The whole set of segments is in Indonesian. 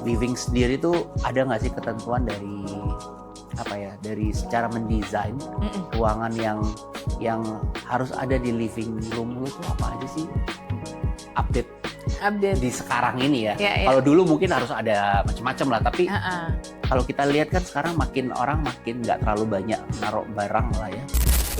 living sendiri tuh ada nggak sih ketentuan dari dari secara mendesain ruangan yang harus ada di living room lu tuh apa aja sih? Update di sekarang ini ya. Kalau dulu mungkin harus ada macam-macam lah, tapi kalau kita lihat kan sekarang orang makin nggak terlalu banyak naruh barang lah ya.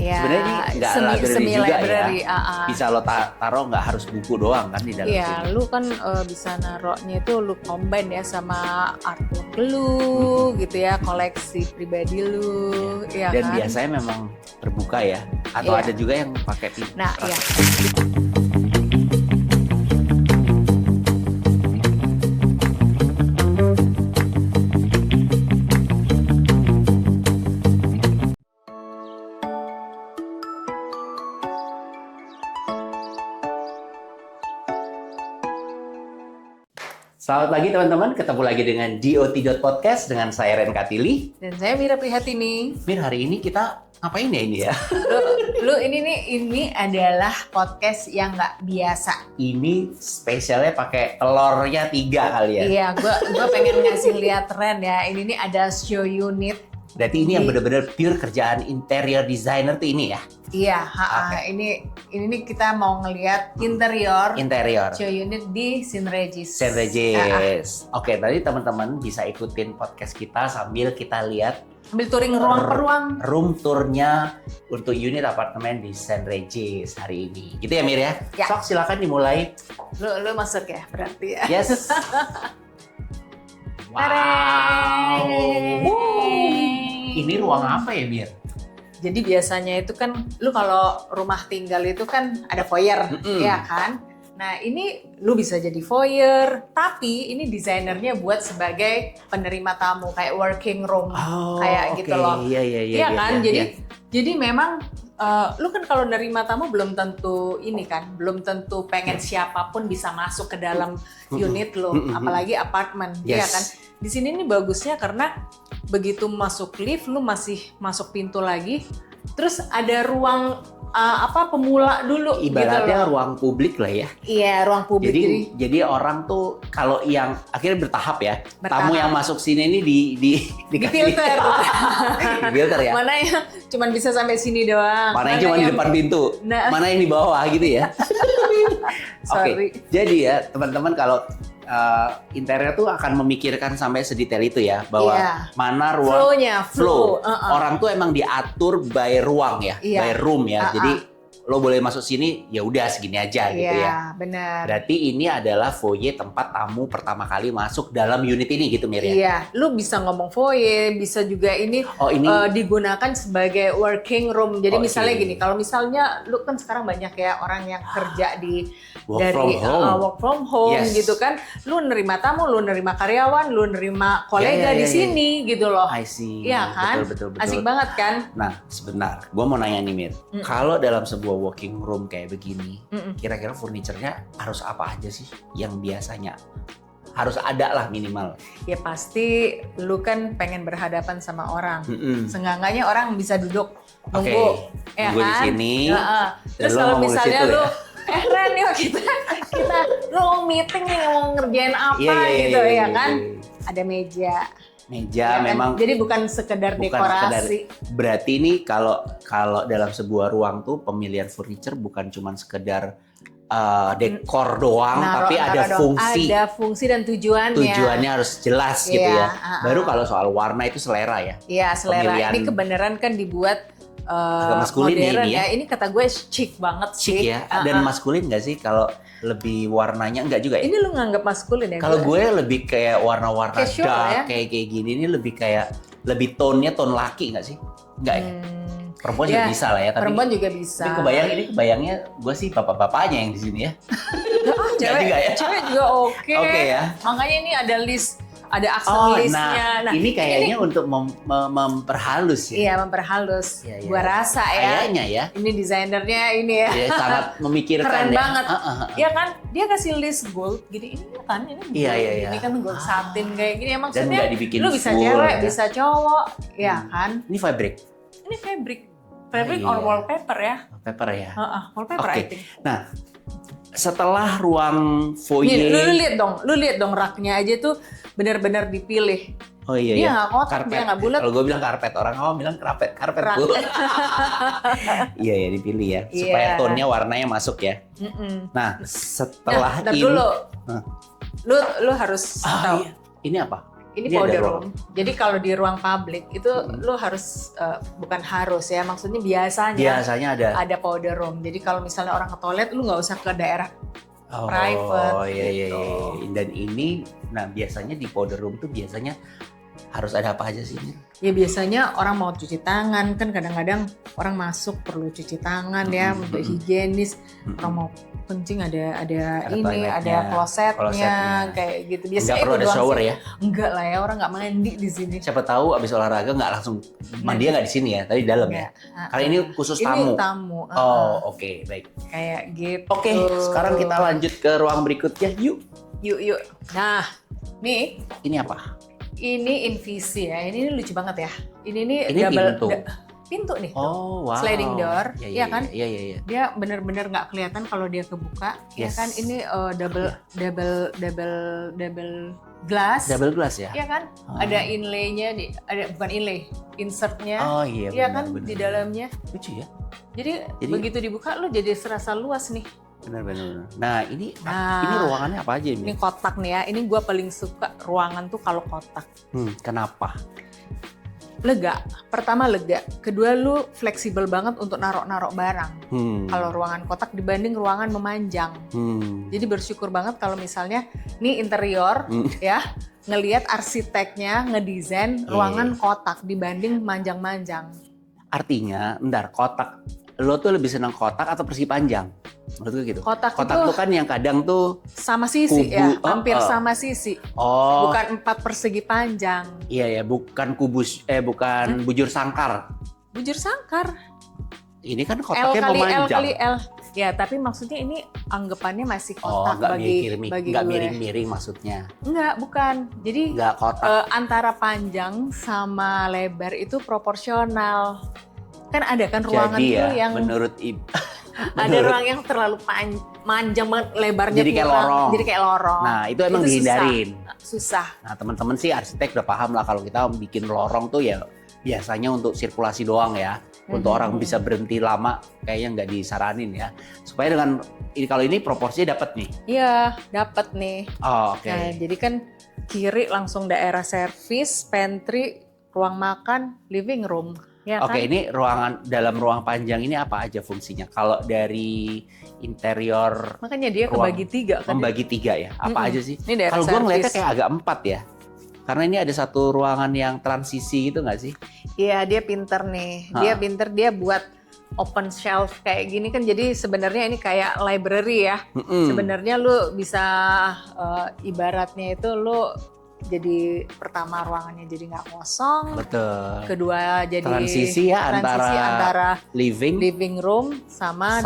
Sebenarnya ini nggak library juga ya. Bisa lo taruh nggak harus buku doang kan di dalam sini. Lu kan bisa naruhnya itu lu combine ya sama artwork lu gitu ya, koleksi pribadi lu. Dan kan? Biasanya memang terbuka ya, atau ada juga yang pakai pintu. Nah, Selamat pagi teman-teman, ketemu lagi dengan DOT.podcast dengan saya Ren Katili. Dan saya Mira Prihatini. Mir, hari ini kita ngapain ya ini ya? Lu ini adalah podcast yang nggak biasa. Ini spesialnya pakai telurnya 3 kali ya? Iya, gua pengen ngasih lihat Ren ya. Ini nih ada show unit. Berarti ini yang benar-benar pure kerjaan interior designer tuh ini ya? Iya, ini nih kita mau ngelihat interior show unit di Sinregis. Oke, tadi teman-teman bisa ikutin podcast kita sambil kita lihat ambil touring ruang per ruang. Room tournya untuk unit apartemen di Sinregis hari ini. Gitu ya Mir ya? Sok silakan dimulai. Lu masuk ya berarti ya? Yes. Wow. Ini ruang apa ya Mir? Jadi biasanya itu kan, lu kalau rumah tinggal itu kan ada foyer, ya kan? Nah ini lu bisa jadi foyer, tapi ini desainernya buat sebagai penerima tamu, kayak working room, kayak gitu loh. Iya kan? Jadi memang lu kan kalau nerima tamu belum tentu ini kan, belum tentu pengen siapapun bisa masuk ke dalam unit lu, apalagi apartemen, ya kan? Di sini nih bagusnya karena begitu masuk lift, lu masih masuk pintu lagi, terus ada ruang pemula dulu. Ibaratnya gitu ruang publik lah ya. Iya, ruang publik. Jadi orang tuh kalau yang akhirnya bertahap ya, tamu yang masuk sini ini difilter. Difilter ya. Mana yang cuma bisa sampai sini doang. Mana yang cuma di depan pintu. Mana yang di bawah gitu ya. Oke. Jadi ya teman-teman kalau interior tuh akan memikirkan sampai sedetail itu ya, bahwa mana ruang flow. Orang tuh emang diatur by ruang ya, by room ya. Jadi lo boleh masuk sini, ya udah segini aja gitu ya. Iya, benar. Berarti ini adalah foyer tempat tamu pertama kali masuk dalam unit ini gitu Mir ya? Iya, lo bisa ngomong foyer, bisa juga ini digunakan sebagai working room. Jadi misalnya gini, kalau misalnya lo kan sekarang banyak ya orang yang kerja di work from home gitu kan. Lo nerima tamu, lo nerima karyawan, lo nerima kolega di sini gitu loh. I see. Iya kan? Betul. Asik banget kan? Nah, sebentar. Gue mau nanya nih Mir. Kalau dalam sebuah working room kayak begini, kira-kira furniturnya harus apa aja sih yang biasanya harus ada lah minimal? Ya pasti lu kan pengen berhadapan sama orang. Seenggaknya orang bisa duduk nunggu, ya nunggu kan? di sini. Terus kalau misalnya lu Ren yuk kita lu meeting nih mau ngerjain apa ya kan? Ada meja memang. Jadi bukan sekedar dekorasi. Berarti ini kalau dalam sebuah ruang tuh pemilihan furniture bukan cuma sekedar dekor doang, tapi ada fungsi. Ada fungsi dan tujuannya. Tujuannya harus jelas gitu ya. Baru kalau soal warna itu selera ya. Iya, selera. Ini kebenaran kan dibuat maskulin modern ini ya. Ini kata gue chic banget sih. Chic ya. Dan maskulin nggak sih kalau lebih warnanya enggak juga ya? Ini lu nganggap maskulin ya? Kalau gue lebih kayak warna-warna casual, dark kayak gini, ini lebih kayak lebih tone-nya tone laki nggak sih? Enggak ya? Perempuan juga bisa lah ya. Tapi perempuan juga bisa. Ini kebayangnya gue sih bapak-bapaknya yang di sini ya. Cewek juga oke ya. Makanya ini ada list. Ada action listnya. Nah, ini kayaknya untuk memperhalus ya. Iya, memperhalus. Ya. Gua rasa ya. Kayaknya ya. Ini desainernya ini ya. Ya sangat memikirkan. Keren banget. Iya kan? Dia kasih list gold. Gini ini kan ini gold. Iya. Ini kan gold satin kayak gini. Maksudnya dan nggak dibikin lu bisa full, cewek, ya. bisa cowok, ya kan? Ini fabric. Ini fabric or wallpaper ya. Wallpaper ya. Wallpaper I think. Nah, setelah ruang foyer. Nih, lu lihat dong raknya aja tuh benar-benar dipilih. Oh iya Dia ya. nggak kotak, Karpet. dia nggak bulat. Kalau gue bilang karpet, orang awam bilang karpet Bu. Iya ya, dipilih ya supaya tone-nya warnanya masuk ya. Nah, setelah ntar ini dulu. Lu harus tahu. iya. Ini apa? Ini ada powder ruang. room. Jadi kalau di ruang publik itu lu harus bukan harus ya, maksudnya Biasanya ada powder room. Jadi kalau misalnya orang ke toilet, lu nggak usah ke daerah private. Oh iya. gitu. Dan ini, nah biasanya di powder room tuh biasanya harus ada apa aja sih? Ya biasanya orang mau cuci tangan, kan kadang-kadang orang masuk perlu cuci tangan ya untuk higienis. Orang mau kencing ada ini, toiletnya, ada klosetnya kayak gitu. Biasanya nggak perlu ada shower ya? Enggak lah ya, orang nggak mandi di sini. Siapa tahu abis olahraga nggak langsung mandi, nggak di sini ya, tapi di dalam ya. Kali ini khusus tamu. Ini tamu. Oh oke, baik. Kayak gitu. Oke, sekarang kita lanjut ke ruang berikutnya. Yuk. Nah, nih. Ini apa? Ini Invisi ya. Ini lucu banget ya. Ini double pintu nih. Oh wow. Sliding door, Iya kan? Iya. Dia benar-benar nggak kelihatan kalau dia kebuka. Ya Yes. kan? Ini double glass. Double glass ya? Iya kan? Ada inlay-nya, bukan inlay, insertnya. Oh iya. Iya kan? Di dalamnya. Lucu ya. Jadi begitu dibuka lu jadi serasa luas nih. Benar. Nah ini ruangannya apa aja Ini ini? kotak nih ya. Ini gue paling suka ruangan tuh kalau kotak. Kenapa? Lega. Pertama lega. Kedua lu fleksibel banget untuk narok-narok barang. Kalau ruangan kotak dibanding ruangan memanjang. Jadi bersyukur banget kalau misalnya nih interior ya ngelihat arsiteknya ngedesain ruangan kotak dibanding manjang-manjang. Artinya, kotak. Lo tuh lebih senang kotak atau persegi panjang? Menurut gue gitu. Kotak tuh kan yang kadang tuh sama sisi ya, hampir sama sisi. Oh. Bukan 4 persegi panjang. Iya, bukan bukan bujur sangkar. Bujur sangkar. Ini kan kotaknya memanjang. L kali L. Ya, tapi maksudnya ini anggapannya masih kotak bagi nggak gue. miring-miring maksudnya. Enggak, bukan. Jadi Nggak kotak. antara panjang sama lebar itu proporsional. Kan ada kan ruangan Jadi tuh ya, yang menurut ada ruang yang terlalu panjang banget, lebarnya Jadi kayak lorong. Jadi kayak lorong. Nah, itu emang dihindarin. Susah. Nah, teman-teman sih arsitek udah paham lah kalau kita bikin lorong tuh ya biasanya untuk sirkulasi doang ya. Untuk orang bisa berhenti lama kayaknya nggak disaranin ya. Supaya dengan ini kalau ini proporsinya dapat nih. Iya, dapat nih. Oh, oke. Nah, jadi kan kiri langsung daerah servis, pantry, ruang makan, living room. Ya Oke, kan? ini dalam ruang panjang ini apa aja fungsinya? Kalau dari interior Makanya dia ruang, kebagi 3 kan. membagi 3 ya. Apa aja sih? Ini daerah Kalau gue ngeliatnya servis. kayak agak 4 ya. Karena ini ada satu ruangan yang transisi gitu nggak sih? Iya, dia pinter nih. Dia pinter, dia buat open shelf kayak gini kan. Jadi sebenarnya ini kayak library ya. Sebenarnya lu bisa ibaratnya itu lu jadi pertama ruangannya jadi nggak kosong. Betul. Kedua jadi transisi ya antara living room sama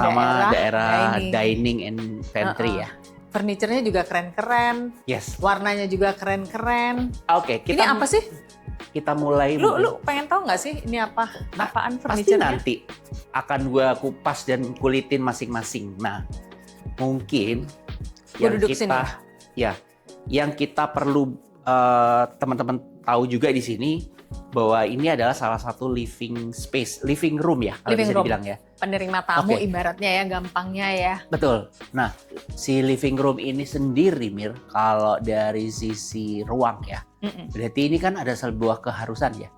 daerah dining and pantry ya. Furniture-nya juga keren-keren. Yes. Warnanya juga keren-keren. Oke, ini apa sih? Kita mulai. Lu pengen tahu nggak sih ini apa? Apaan pasti furniture-nya? nanti akan gue kupas dan kulitin masing-masing. Nah, mungkin yang kita perlu teman-teman tahu juga di sini bahwa ini adalah salah satu living room ya, kalau bisa dibilang ya. Penerima tamu ibaratnya ya, gampangnya ya. Betul. Nah, si living room ini sendiri, Mir, kalau dari sisi ruang ya, berarti ini kan ada sebuah keharusan ya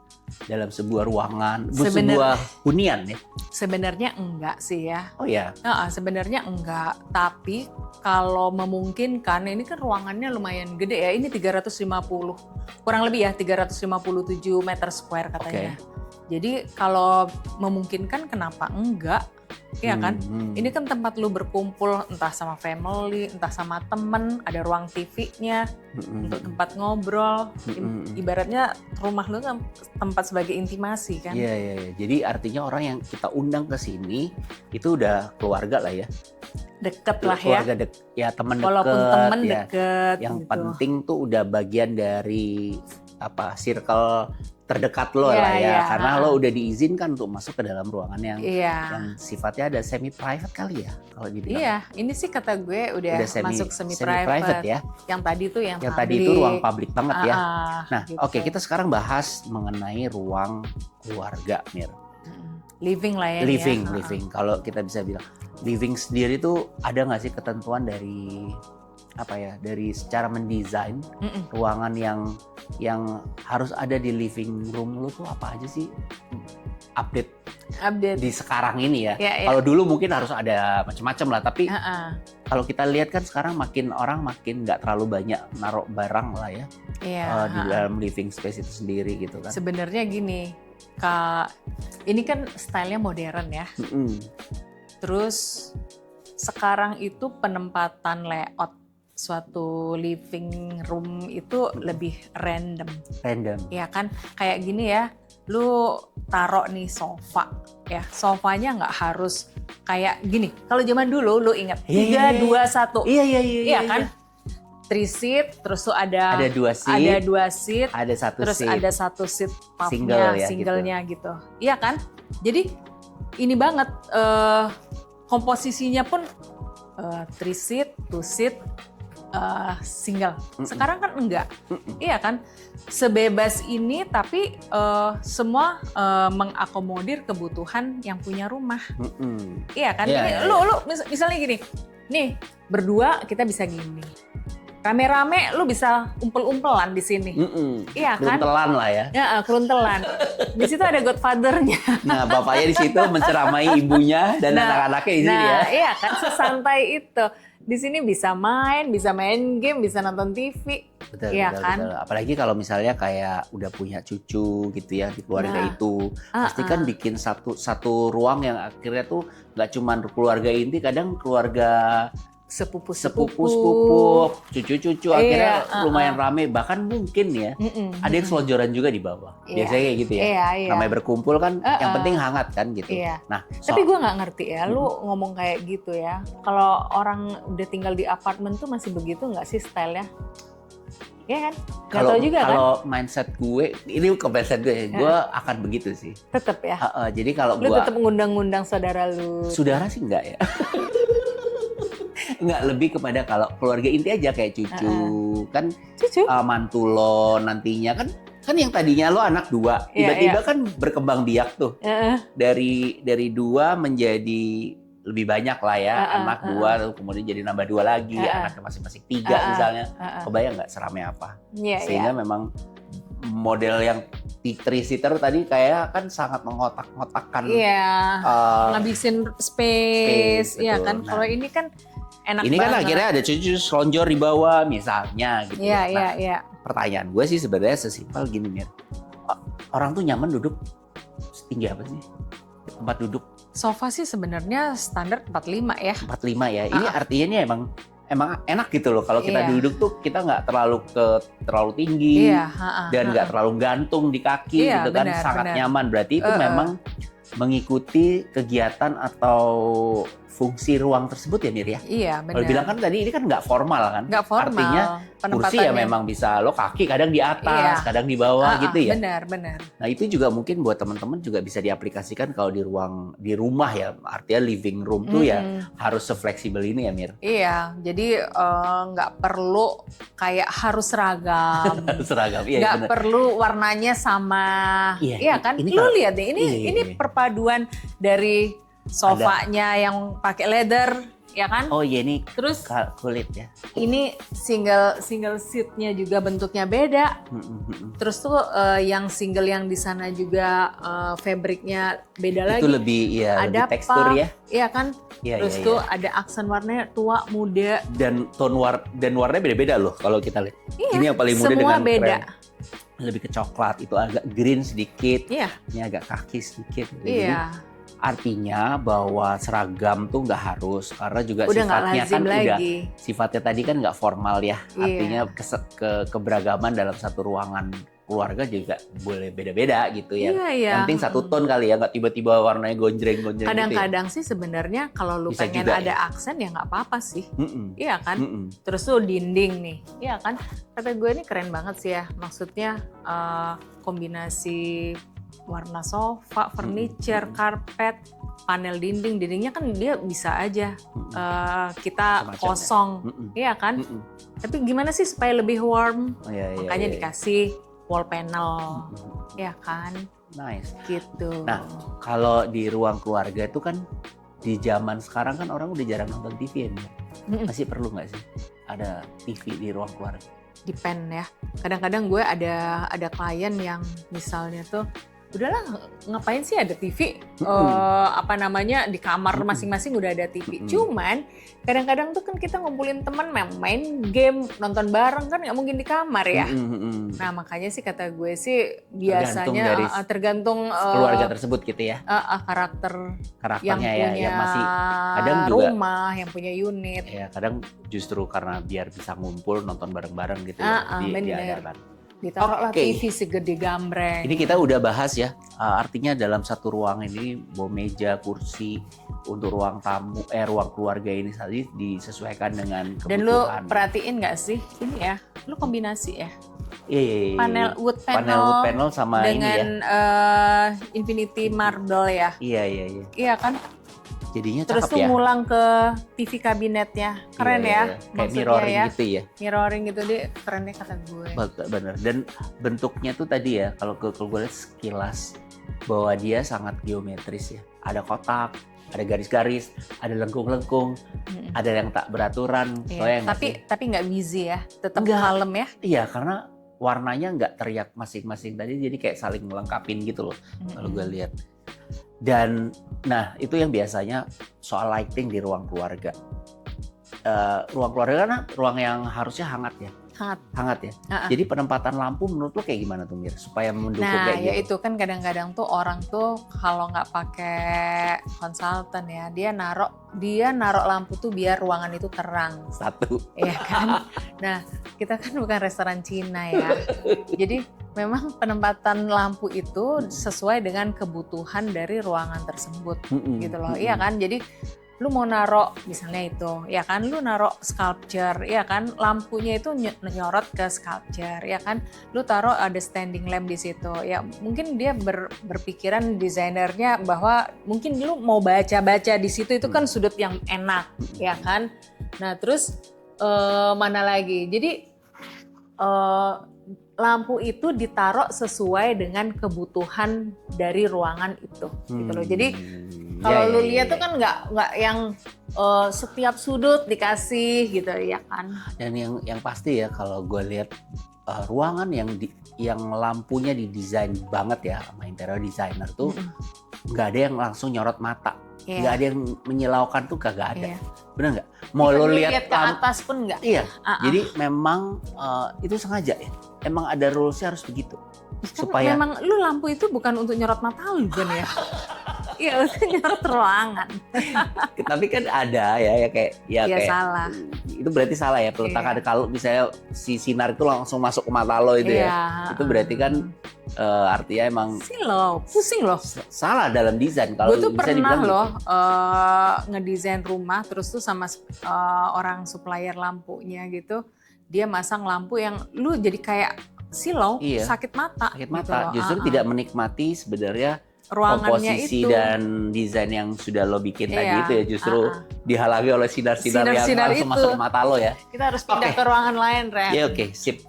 dalam sebuah ruangan, sebuah hunian ya. Sebenarnya enggak sih ya. Oh ya. Sebenarnya enggak, tapi kalau memungkinkan, ini kan ruangannya lumayan gede ya. Ini 350, kurang lebih ya 357 meter square katanya. Jadi kalau memungkinkan kenapa enggak? Iya kan? Ini kan tempat lu berkumpul entah sama family, entah sama temen, ada ruang TV-nya, untuk tempat ngobrol. Ibaratnya rumah lu kan tempat sebagai intimasi kan? Iya. Jadi artinya orang yang kita undang ke sini itu udah keluarga lah ya. Deket lah ya. Keluarga ya, teman deket. Walaupun temen ya. deket. Yang gitu. penting tuh udah bagian dari circle terdekat lo Iya, lah ya, iya, karena ha-ha. lo udah diizinkan untuk masuk ke dalam ruangan yang Iya. sifatnya ada semi private kali ya kalau dibilang. Iya, ini sih kata gue udah masuk semi private private. ya. Yang tadi tuh yang Tadi itu ruang publik banget ya. Nah, gitu. oke, kita sekarang bahas mengenai ruang keluarga, Mir. Living lah ya. Living, ya. living. Kalau kita bisa bilang living sendiri tuh ada nggak sih ketentuan dari dari secara mendesain ruangan yang harus ada di living room lu tuh apa aja sih? Update di sekarang ini ya. Kalau dulu mungkin harus ada macam-macam lah, tapi kalau kita lihat kan sekarang orang makin nggak terlalu banyak naruh barang lah ya di dalam living space itu sendiri gitu kan. Sebenarnya gini, ini kan stylenya modern ya. Terus sekarang itu penempatan layout suatu living room itu lebih random. Ya kan, kayak gini ya, lu taruh nih sofa, ya sofanya nggak harus kayak gini. Kalau zaman dulu lu ingat 3, 2, 1. Iya kan? 3 seat, terus tuh ada 2 seat, ada 1 terus seat, ada 1 seat pubnya, singlenya gitu. Iya kan? Jadi ini banget komposisinya pun 3 seat, 2 seat, single. Sekarang kan enggak. Iya kan? Sebebas ini tapi semua mengakomodir kebutuhan yang punya rumah. Iya kan? Lu misalnya gini. Nih, berdua kita bisa gini. Rame-rame lu bisa umpel-umpelan di sini. Iya kan? Keruntelan lah ya. Ya, keruntelan. Di situ ada godfather-nya. Nah, bapaknya di situ menceramai ibunya dan anak-anaknya di sini ya. Iya kan, sesantai itu. Di sini bisa main game, bisa nonton TV. Betul, iya betul, kan? betul. Apalagi kalau misalnya kayak udah punya cucu gitu ya di keluarga itu. Pasti kan bikin satu ruang yang akhirnya tuh nggak cuma keluarga inti, kadang keluarga sepupu, cucu-cucu, akhirnya lumayan rame. Bahkan mungkin ya ada yang selonjoran juga di bawah. Biasanya kayak gitu ya. Namanya berkumpul kan, yang penting hangat kan gitu. Nah, tapi gue nggak ngerti ya, lu ngomong kayak gitu ya. Kalau orang udah tinggal di apartemen tuh masih begitu nggak sih stylenya? Iya kan? Kalau juga mindset gue, ini ke mindset gue akan begitu sih. Tetep ya. Jadi kalau lu tetep ngundang-ngundang saudara lu. Saudara sih enggak ya. Enggak, lebih kepada kalau keluarga inti aja kayak cucu kan, mantu lo nantinya kan yang tadinya lo anak 2 tiba-tiba kan berkembang biak tuh dari 2 menjadi lebih banyak lah ya, anak 2 kemudian jadi nambah 2 lagi, anaknya masing-masing 3 misalnya. Kebayang nggak seramai apa? Sehingga memang model yang 3-seater tadi kayak kan sangat mengotak-ngotakkan, ngabisin space ya kan. Kalau ini kan enak ini banget. Kan akhirnya ada cucu selonjor di bawah misalnya gitu. Pertanyaan gue sih sebenarnya sesimpel gini, Mir. Orang tuh nyaman duduk setinggi apa sih tempat duduk? Sofa sih sebenarnya standar 45 ya. 45 ya. Ini artinya ini emang enak gitu loh. Kalau kita duduk tuh kita nggak terlalu tinggi dan nggak terlalu gantung di kaki gitu kan, sangat nyaman. Berarti itu memang mengikuti kegiatan atau fungsi ruang tersebut ya, Mir ya? Iya, benar. Kalau bilang kan tadi ini kan nggak formal kan? Nggak formal. Artinya kursi ya memang bisa lo kaki kadang di atas, kadang di bawah gitu ya. Benar. Nah itu juga mungkin buat teman-teman juga bisa diaplikasikan kalau di rumah ya. Artinya living room tuh ya harus se-fleksibel ini ya, Mir. Iya, jadi nggak perlu kayak harus seragam. Seragam, iya. Nggak perlu warnanya sama. Iya kan? Lu lihat deh, ini perpaduan dari sofanya yang pakai leather, ya kan? Oh iya, ini terus kulit ya. Ini single seatnya juga bentuknya beda. Terus tuh yang single yang di sana juga fabricnya beda lagi. Itu lebih ada lebih tekstur ya. Iya kan? Terus tuh ada aksen warnanya tua, muda. Dan warnanya beda-beda loh kalau kita lihat. Ini yang paling muda semua dengan beda. Lebih ke coklat, itu agak green sedikit. Ini agak kaki sedikit. Iya. Artinya bahwa seragam tuh nggak harus, karena juga sifatnya kan sifatnya tadi kan nggak formal ya. Artinya keberagaman dalam satu ruangan keluarga juga boleh beda-beda gitu ya. Iya, iya. Yang penting satu ton kali ya, nggak tiba-tiba warnanya gonjreng-gonjreng gitu ya. Kadang-kadang sih sebenarnya kalau lu Bisa pengen juga ada ya. aksen ya nggak apa-apa sih. Mm-mm. Iya kan? Mm-mm. Terus tuh dinding nih, iya kan? Kata gue ini keren banget sih ya. Maksudnya kombinasi warna sofa, furniture, karpet, panel dindingnya kan dia bisa aja kita Macam-macam kosong, ya. Mm-mm. iya kan? Mm-mm. Tapi gimana sih supaya lebih warm? Oh, iya, iya, Makanya iya. dikasih wall panel, Mm-mm. ya kan? Nice. Gitu. Nah, kalau di ruang keluarga itu kan di zaman sekarang kan orang udah jarang nonton TV ya, Mir? Masih perlu nggak sih ada TV di ruang keluarga? Depend ya. Kadang-kadang gue ada klien yang misalnya tuh udahlah ngapain sih ada TV apa namanya di kamar masing-masing udah ada TV. Cuman kadang-kadang tuh kan kita ngumpulin teman main game nonton bareng kan nggak mungkin di kamar ya. Nah makanya sih kata gue sih biasanya tergantung keluarga tersebut gitu ya. Karakternya yang ya, punya yang masih kadang juga rumah, yang punya unit. Ya kadang justru karena biar bisa ngumpul nonton bareng-bareng gitu ya diadakan. Ditaruhlah TV segede gambreng. Ini kita udah bahas ya, artinya dalam satu ruang ini bawa meja, kursi untuk ruang tamu, ruang keluarga ini tadi disesuaikan dengan kebutuhan. Dan lu perhatiin nggak sih ini ya, lu kombinasi ya. Iya. Panel wood panel sama dengan ini ya. Infinity Marble ya. Iya. Iya kan. Jadinya terus cakep tuh ya. ngulang ke TV kabinetnya, keren ya. Kayak mirroring ya. gitu ya. Mirroring gitu deh, kerennya kata gue. Bener. Dan bentuknya tuh tadi ya, kalau gue lihat sekilas bahwa dia sangat geometris ya. Ada kotak, ada garis-garis, ada lengkung-lengkung, ada yang tak beraturan. Iya. Tapi nggak busy ya, tetap kalem ya. Iya, karena warnanya nggak teriak masing-masing tadi, jadi kayak saling melengkapin gitu loh kalau gue lihat. Dan nah itu yang biasanya soal lighting di ruang keluarga. Ruang keluarga kan ruang yang harusnya hangat ya. Hangat ya. Jadi penempatan lampu menurut lo kayak gimana tuh Mir supaya mendukung kayak gitu? Nah, ya itu kan kadang-kadang tuh orang tuh kalau nggak pakai konsultan ya, dia narok lampu tuh biar ruangan itu terang. Satu. Iya kan? Nah, kita kan bukan restoran Cina ya. Jadi memang penempatan lampu itu sesuai dengan kebutuhan dari ruangan tersebut gitu loh. Iya kan? Jadi lu mau narok misalnya itu, ya kan, lu narok sculpture, ya kan, lampunya itu nyorot ke sculpture, ya kan, lu taruh ada standing lamp di situ, ya mungkin dia berpikiran desainernya bahwa mungkin lu mau baca-baca di situ itu kan sudut yang enak, ya kan. Nah terus mana lagi? Jadi lampu itu ditaruh sesuai dengan kebutuhan dari ruangan itu, gitu loh. Jadi kalau lu lihat tuh kan nggak yang setiap sudut dikasih gitu ya kan. Dan yang pasti ya kalau gue lihat ruangan yang lampunya didesain banget ya sama interior designer tuh nggak ada yang langsung nyorot mata, nggak ada yang menyilaukan tuh kagak ada, bener nggak? Mau lo lihat ke atas pun nggak? Iya. Jadi memang itu sengaja ya. Emang ada rulesnya harus begitu. Kan supaya memang lu lampu itu bukan untuk nyorot mata lu kan ya. Iya, untuk nyorot ruangan. Tapi kan ada ya kayak kayak salah. Itu berarti salah ya peletakan kalau misalnya si sinar itu langsung masuk ke mata lo itu ya. Itu berarti kan artinya emang pusing loh. Salah dalam desain kalau gue tuh bisa pernah dibilang loh ngedesain rumah terus tuh sama orang supplier lampunya gitu. Dia masang lampu yang lu jadi kayak silau, sakit mata. Sakit gitu mata. loh. Justru tidak menikmati sebenarnya ruangannya komposisi itu dan desain yang sudah lo bikin tadi itu ya, justru dihalangi oleh sinar-sinar yang langsung masuk ke mata lo ya. Kita harus pindah ke ruangan lain, Ren. Ya oke, sip.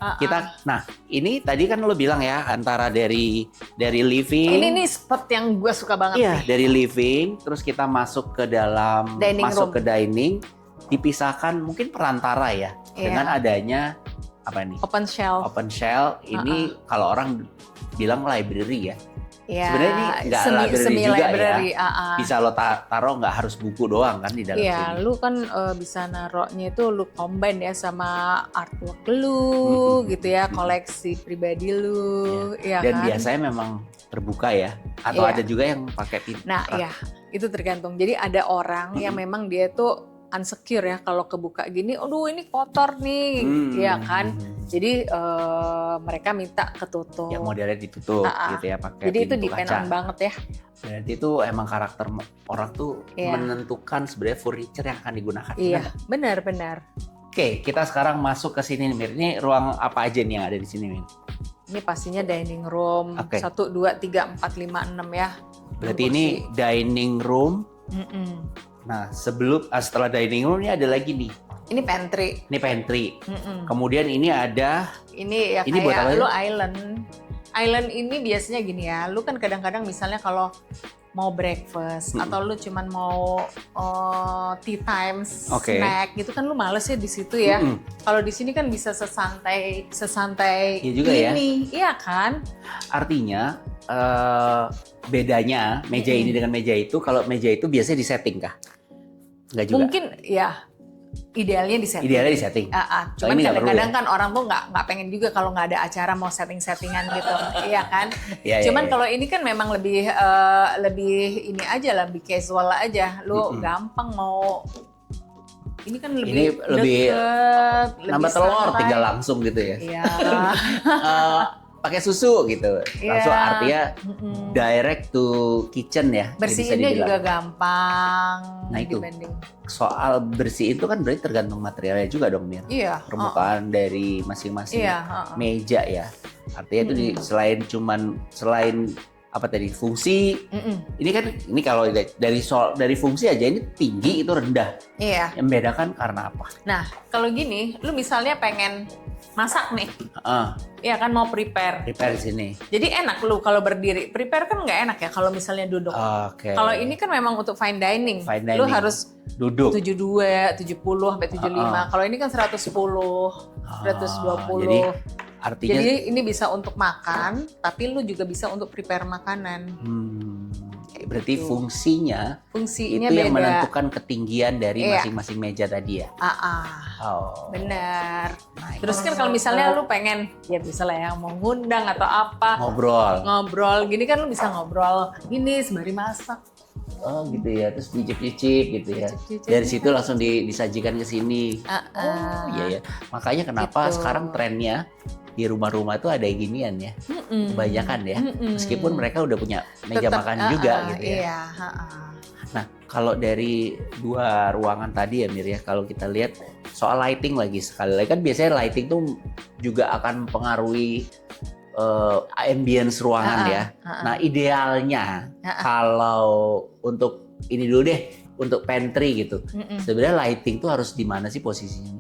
Nah ini tadi kan lo bilang ya antara dari living. Ini nih spot yang gue suka banget. Iya, dari living, terus kita masuk ke dalam ke dining, dipisahkan mungkin perantara ya dengan adanya apa nih? Open shelf. Ini kalau orang bilang library ya. Ya, sebenarnya ini nggak library juga library, ya. Bisa lo taruh nggak harus buku doang kan di dalam sini. Iya, lu kan bisa naruhnya itu lu combine ya sama artwork lu gitu ya, koleksi pribadi lu. Ya, dan kan? biasanya memang terbuka ya, atau ada juga yang pakai pintu. Nah, iya, itu tergantung. Jadi ada orang yang memang dia tuh unsecure ya kalau kebuka gini, aduh ini kotor nih, ya kan. Jadi mereka minta ketutup. Ya modelnya ditutup gitu ya pakai Jadi itu pintu depend kaca. on banget ya. Berarti itu emang karakter orang tuh menentukan sebenarnya furniture yang akan digunakan. Iya, benar. Oke, kita sekarang masuk ke sini nih Mir. Ini ruang apa aja nih yang ada di sini Mir? Ini pastinya dining room. 1, 2, 3, 4, 5, 6 ya. Berarti ini dining room. Nah, setelah dining room ini ada lagi nih. Ini pantry. Ini pantry. Kemudian ini ada. Ini ya ini kayak lu island. Island ini biasanya gini ya. Lu kan kadang-kadang misalnya kalau mau breakfast atau lu cuman mau tea time snack gitu kan lu males ya di situ ya. Kalau di sini kan bisa sesantai ya juga ini, iya kan? Artinya bedanya meja ini dengan meja itu, kalau meja itu biasanya disetting kah? Enggak juga. Mungkin ya idealnya di setting. Idealnya di setting. Cuman kadang-kadang kan orang tuh nggak pengen juga kalau nggak ada acara mau settingan gitu, iya kan? Cuman kalau ini kan memang lebih ini aja lah, lebih casual aja. Lu gampang mau. Ini kan lebih deket, nambah telur tinggal langsung gitu ya. Iya. Pakai susu gitu. Langsung artinya direct to kitchen ya. Bersihinnya juga gampang. Nah itu soal bersih itu kan berarti tergantung materialnya juga dong Mir. Iya. Permukaan dari masing-masing meja ya. Artinya itu selain apa tadi fungsi. Ini kalau dari fungsi aja ini tinggi itu rendah. Iya. Yang membedakan karena apa? Nah kalau gini, lu misalnya pengen masak nih, ya kan mau prepare di sini. Jadi enak lu kalau berdiri. Prepare kan nggak enak ya kalau misalnya duduk. Kalau ini kan memang untuk fine dining. Lu harus duduk. 72, 70 sampai 75. Kalau ini kan 110, 120. Jadi ini bisa untuk makan, tapi lu juga bisa untuk prepare makanan. Berarti fungsinya itu beda. yang menentukan ketinggian dari masing-masing meja tadi ya? Benar. Terus kan kalau misalnya lu pengen, ya bisa lah ya mau ngundang atau apa. Ngobrol. Gini kan lu bisa ngobrol gini sembari masak. Oh gitu ya, terus dicicip-cicip gitu ya. Dari situ langsung disajikan ke sini. Iya ya. Makanya kenapa sekarang trennya di rumah-rumah itu ada ginian ya, kebanyakan ya. Meskipun mereka udah punya meja makan juga gitu ya. Iya. Nah, kalau dari dua ruangan tadi ya Mir ya, kalau kita lihat soal lighting lagi sekali lagi kan biasanya lighting tuh juga akan mempengaruhi ambience ruangan ya. Nah, idealnya kalau untuk ini dulu deh, untuk pantry gitu. Sebenarnya lighting tuh harus di mana sih posisinya?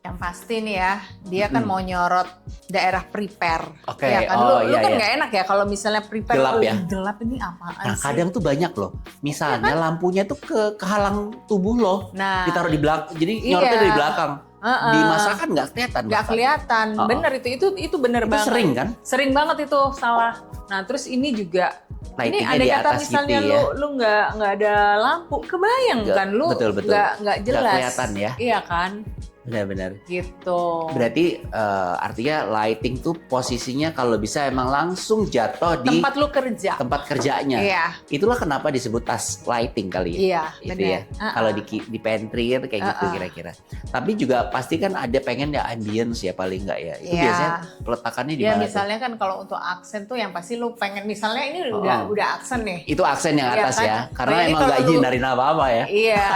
Yang pasti nih ya, dia kan mau nyorot daerah prepare. Ya kan? Lu kan nggak enak ya kalau misalnya prepare gelap ini apaan nah, sih? kadang tuh banyak loh. Misalnya lampunya tuh kehalang tubuh loh. Nah, ditaruh di belakang. Jadi nyorotnya dari belakang. Di masakan nggak kelihatan. Nggak kelihatan. Bener itu bener banget. Itu sering kan? Sering banget itu salah. Nah terus ini juga. Ini ada kata misalnya gitu ya. lu nggak ada lampu, kebayang kan lu nggak jelas. Nggak kelihatan ya. Iya kan? Benar-benar. Gitu. Berarti artinya lighting tuh posisinya kalau bisa emang langsung jatuh di tempat lu kerja. Tempat kerjanya. Iya. Itulah kenapa disebut task lighting kali ya. Iya, itu benar. ya. Kalau di pantry kan kayak gitu kira-kira. Tapi juga pasti kan ada pengen ya ambience ya paling enggak ya. Itu biasanya peletakannya di mana? Ya misalnya kan kalau untuk aksen tuh yang pasti lu pengen misalnya ini udah aksen nih. Itu aksen yang atas kan? Ya. Karena emang enggak hindarin apa-apa ya. Iya.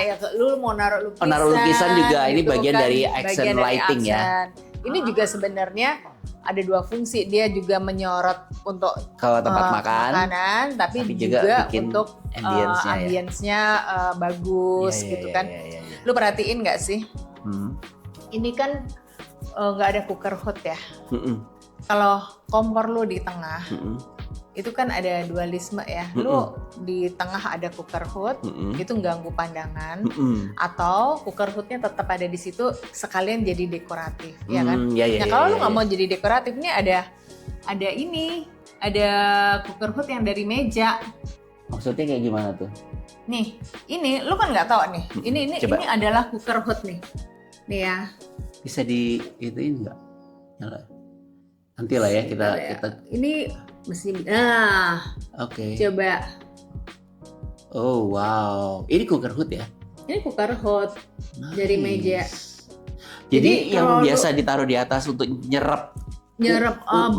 Ya, lu mau naruh lukisan. Naruh lukisan juga ini gitu bagian kan, dari accent lighting ya. Ini juga sebenarnya ada dua fungsi. Dia juga menyorot untuk ke tempat makanan, tapi juga bikin untuk ambience-nya bagus gitu kan. Lu perhatiin nggak sih? Ini kan nggak ada cooker hood ya. Kalau kompor lu di tengah, itu kan ada dualisme ya. Lu di tengah ada cooker hood, itu ganggu pandangan. Atau cooker hoodnya tetap ada di situ sekalian jadi dekoratif, ya kan? Nah kalau lu nggak mau jadi dekoratif, ini ada cooker hood yang dari meja. Maksudnya kayak gimana tuh? Nih, ini lu kan nggak tahu nih. Ini adalah cooker hood nih. Nih ya. Bisa di ituin nggak? Nanti lah ya kita. Ini mesin. Oke. Coba. Oh wow, ini cooker hood ya? Ini cooker hood dari meja. Jadi kalau yang biasa ditaruh di atas untuk nyerap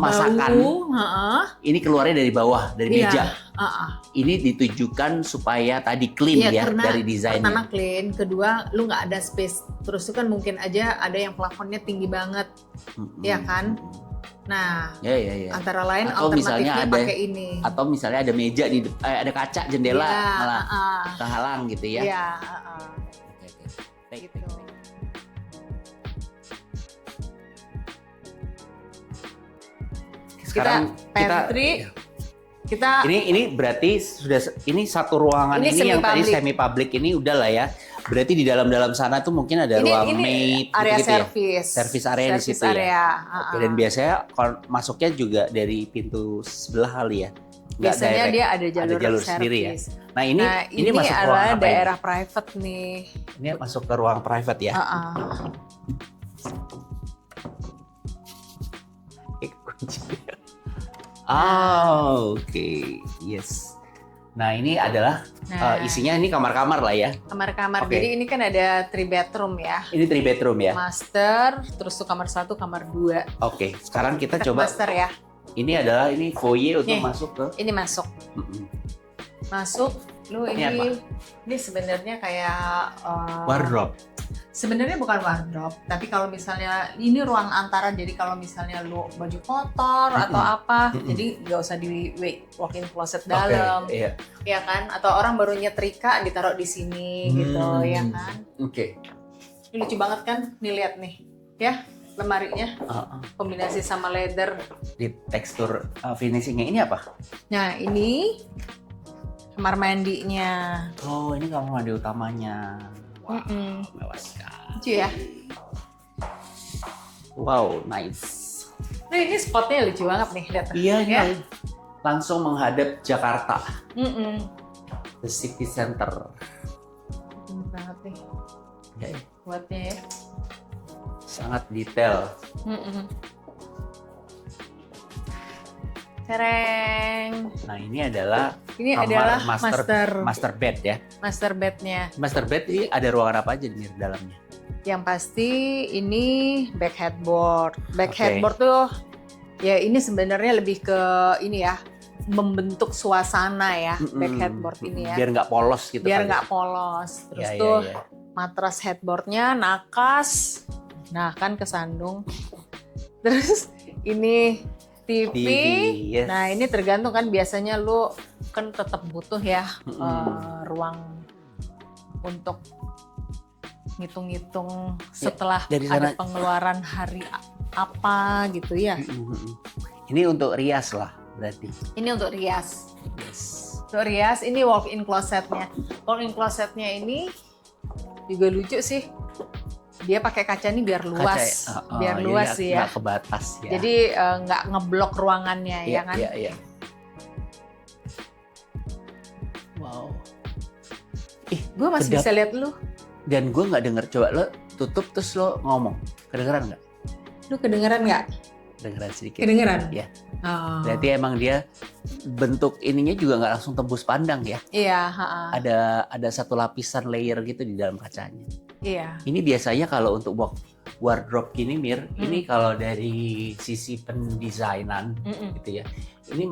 masakan, bau, ini keluarnya dari bawah, dari iya, meja. Ini ditujukan supaya tadi clean ya dari desainnya. Pertama clean, kedua lu nggak ada space. Terus itu kan mungkin aja ada yang plafonnya tinggi banget, ya kan? Nah, ya. antara lain atau alternatifnya pakai ini. Atau misalnya ada meja ada kaca jendela malah kehalang gitu ya. Iya. Oke. Gitu. Sekarang pantry, kita ini berarti sudah ini satu ruangan ini yang tadi semi public ini udah lah ya. Berarti di dalam sana tuh mungkin ada ruang maid area gitu service. Ya. Service area di situ ya. Oke, dan biasanya kalau masuknya juga dari pintu sebelah kali ya. Biasanya dia ada jalur sendiri ya. Nah, ini masuk ke ruang adalah apa daerah private nih. Ini masuk ke ruang private ya. Kunci. Oke. Yes. Nah, ini adalah isinya ini kamar-kamar lah ya. Kamar-kamar. Jadi ini kan ada 3 bedroom ya. Ini 3 bedroom ya. Master, terus tuh kamar 1, kamar 2. Oke, sekarang kita coba. Master ya. Ini adalah foyer untuk masuk ke. Ini masuk. Masuk. Lu ini sebenarnya kayak wardrobe. Sebenarnya bukan wardrobe, tapi kalau misalnya ini ruang antara, jadi kalau misalnya lu baju kotor atau apa, jadi nggak usah di walk-in closet dalam, ya kan? Atau orang baru nyetrika ditaruh di sini gitu, ya kan? Oke. Ini lucu banget kan? Nih lihat nih, ya lemarinya, kombinasi sama leather. Di tekstur finishingnya ini apa? Nah ini kamar mandinya. Oh, ini kamar mandi utamanya. Wow, mewah sekali. Lucu ya? Wow, nice. Nah ini spotnya lucu banget nih, lihat. Iya, ya. Langsung menghadap Jakarta. The City Center. Ini banget nih. Buatnya ya. Sangat detail. Tereng. Nah, ini adalah master bed ya. Master bednya. Master bed ini ada ruangan apa aja di dalamnya? Yang pasti ini back headboard. Back headboard tuh ya ini sebenarnya lebih ke ini ya, membentuk suasana ya, back headboard ini ya. Biar nggak polos gitu. Biar nggak polos. Terus matras headboardnya nakas. Nah kan kesandung. Terus ini TV. Yes. Nah ini tergantung kan, biasanya lu kan tetap butuh ya ruang untuk ngitung-ngitung setelah ada pengeluaran hari apa gitu ya. Ini untuk rias lah berarti. Ini untuk rias. Untuk rias ini walk-in closetnya. Walk-in closetnya ini juga lucu sih. Dia pakai kaca ini biar luas, biar luas sih ya. Nggak kebatas ya. Jadi nggak ngeblok ruangannya ya kan. Iya. Wow. Gue masih bisa lihat lu. Dan gue nggak denger, coba lo tutup terus lo ngomong, kedengeran nggak? Lu kedengeran nggak? Kedengeran sedikit. Kedengeran? Ya. Berarti emang dia bentuk ininya juga nggak langsung tembus pandang ya? Iya. Ada satu lapisan layer gitu di dalam kacanya. Iya. Ini biasanya kalau untuk wardrobe gini Mir, ini kalau dari sisi pendesainan gitu ya. Ini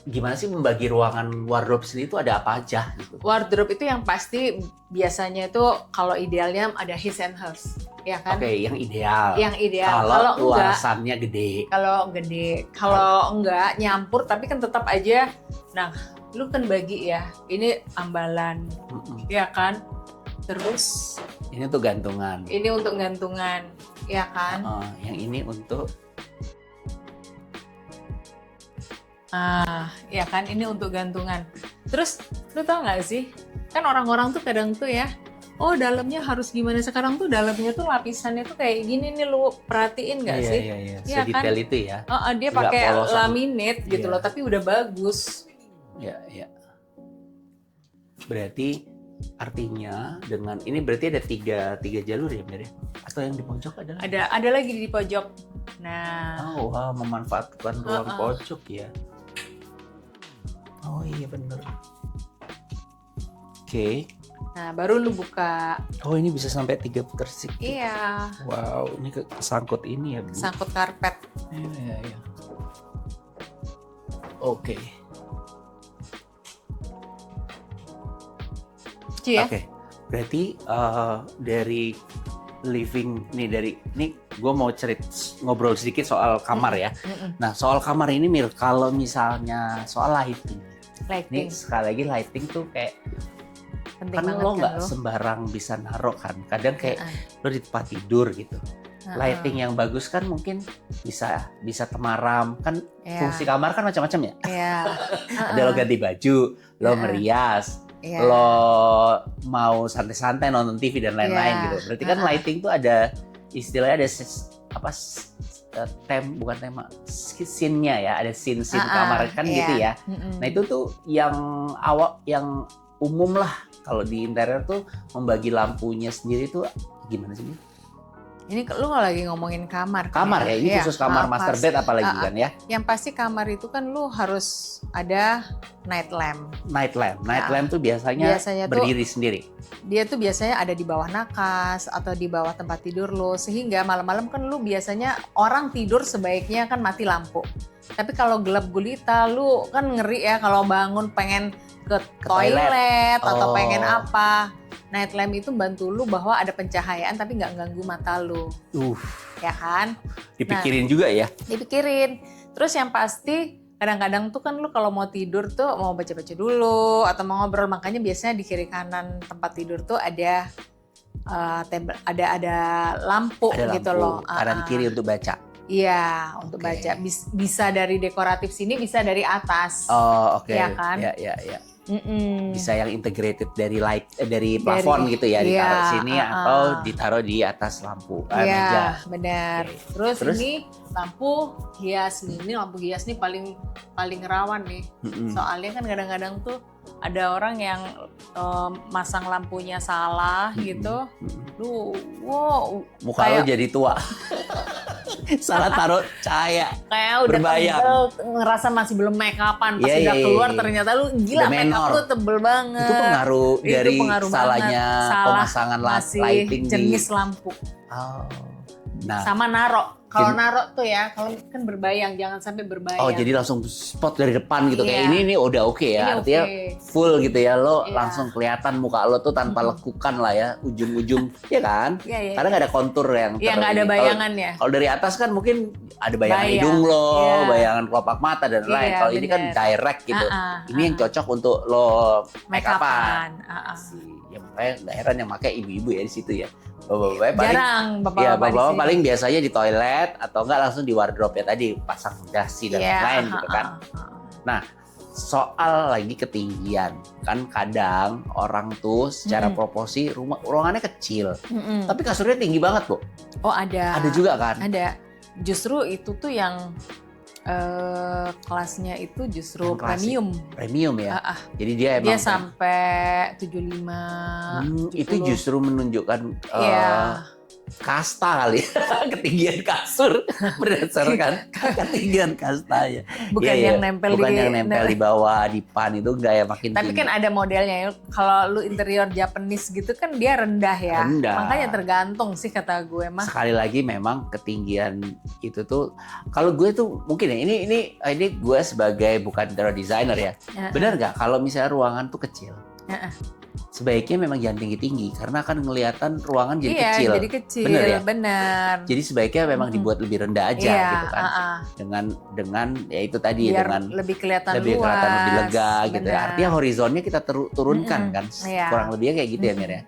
gimana sih membagi ruangan wardrobe sendiri itu ada apa aja gitu? Wardrobe itu yang pasti biasanya itu kalau idealnya ada his and hers, ya kan? Oke, yang ideal. Yang ideal. Kalau luasannya gede. Kalau enggak nyampur, tapi kan tetap aja. Nah, lu kan bagi ya. Ini ambalan, ya kan? Terus ini untuk gantungan. Ini untuk gantungan, ya kan? Yang ini untuk ya kan, ini untuk gantungan. Terus lu tau nggak sih? Kan orang-orang tuh kadang tuh ya, oh dalamnya harus gimana? Sekarang tuh dalamnya tuh lapisannya tuh kayak gini nih, lu perhatiin nggak sih? Iya, sedetail kan? Itu ya. Dia pakai laminate gitu loh, tapi udah bagus. Iya. Berarti artinya dengan ini berarti ada tiga jalur ya Mir? Atau yang di pojok ada lagi di pojok. Nah, memanfaatkan ruang pojok ya. Oh iya bener. Oke. Nah, baru lu buka. Oh, ini bisa sampai 3 putar stick. Iya. Wow, ini kesangkut ini ya, Bu. Sangkut karpet. Iya, iya. Oke. Iya. Oke. Berarti dari living nih gue mau ngobrol sedikit soal kamar ya. Nah, soal kamar ini Mir, kalau misalnya soal lighting. Ini sekali lagi lighting tuh kayak Penting kan banget lo kan nggak lo. sembarang bisa naruh kan. Kadang kayak lo di tempat tidur gitu. Lighting yang bagus kan mungkin bisa temaram kan. Fungsi kamar kan macam-macam ya. Iya. Ada lo ganti baju, lo merias, lo mau santai-santai nonton TV dan lain-lain gitu. Berarti kan lighting tuh ada istilahnya ada bukan tema, scene-nya ya, ada scene kamar kan gitu ya. Nah itu tuh yang umum lah kalau di interior tuh membagi lampunya sendiri tuh gimana sih? Ini lu nggak lagi ngomongin kamar. Kamar ya, ini khusus kamar master bed apalagi kan ya? Yang pasti kamar itu kan lu harus ada night lamp. Night lamp tuh biasanya berdiri sendiri. Dia tuh biasanya ada di bawah nakas atau di bawah tempat tidur lo, sehingga malam-malam kan lu biasanya orang tidur sebaiknya kan mati lampu. Tapi kalau gelap gulita lu kan ngeri ya kalau bangun pengen ke toilet atau pengen apa. Night lamp itu bantu lu bahwa ada pencahayaan tapi nggak ganggu mata lu. Ya kan? Dipikirin juga ya? Dipikirin. Terus yang pasti kadang-kadang tuh kan lu kalau mau tidur tuh mau baca-baca dulu atau mau ngobrol, makanya biasanya di kiri kanan tempat tidur tuh ada ada lampu gitu loh. Kanan kiri untuk baca. Iya, untuk baca. Bisa dari dekoratif sini, bisa dari atas. Oh, oke. Ya kan? Ya. Bisa yang integrated dari plafon gitu ya, ditaruh sini atau ditaruh di atas lampu meja. Iya, benar. Terus ini lampu hias nih. Ini lampu hias nih paling rawan nih. Soalnya kan kadang-kadang tuh ada orang yang masang lampunya salah gitu. Muka lo jadi tua. Salah taruh cahaya. Kayak udah tebel, ngerasa masih belum make upan, pas udah keluar ternyata lu gila make up lu tebel banget. Itu pengaruh dari salahnya pemasangan lighting jenis lampu. Nah, sama naro. Kalau naro tuh ya, kalau kan berbayang, jangan sampai berbayang. Oh, jadi langsung spot dari depan gitu. Kayak ini udah oke ya. Artinya full gitu ya. Lo langsung kelihatan muka lo tuh tanpa lekukan lah ya. Ujung-ujung, ya kan? Karena nggak ada kontur yang nggak ada bayangan ya. Kalau dari atas kan mungkin ada bayangan hidung lo, bayangan kelopak mata dan lain. Kalau ini kan direct gitu. Ini yang cocok untuk lo make upan. Ya makanya nggak heran yang pakai ibu-ibu ya di situ ya. Bapak-bapak paling biasanya di toilet atau enggak langsung di wardrobe ya tadi, pasang dasi dan lain-lain gitu kan. Nah, soal lagi ketinggian, kan kadang orang tuh secara proporsi ruangannya kecil, tapi kasurnya tinggi banget, Bu. Oh, ada. Ada juga kan? Ada. Justru itu tuh yang kelasnya itu justru premium. Premium ya. Jadi dia emang sampai 75. Itu justru menunjukkan kasta kali, ketinggian kasur berdasarkan ketinggian kastanya. Bukan yang nempel di bawah dipan itu enggak ya, makin tapi tinggi. Kan ada modelnya. Kalau lu interior Japanese gitu kan dia rendah ya. Makanya tergantung sih kata gue mah. Sekali lagi memang ketinggian itu tuh kalau gue tuh mungkin ya ini gue sebagai bukan interior designer ya. Benar nggak kalau misalnya ruangan tuh kecil? Sebaiknya memang jangan tinggi-tinggi karena akan kelihatan ruangan jadi kecil. Jadi kecil, bener ya? Bener. Jadi sebaiknya memang dibuat lebih rendah aja gitu kan. Dengan ya itu tadi biar dengan lebih kelihatan lebih lega gitu. Bener. Artinya horizonnya kita turunkan kan. Kurang lebihnya kayak gitu ya Mir ya.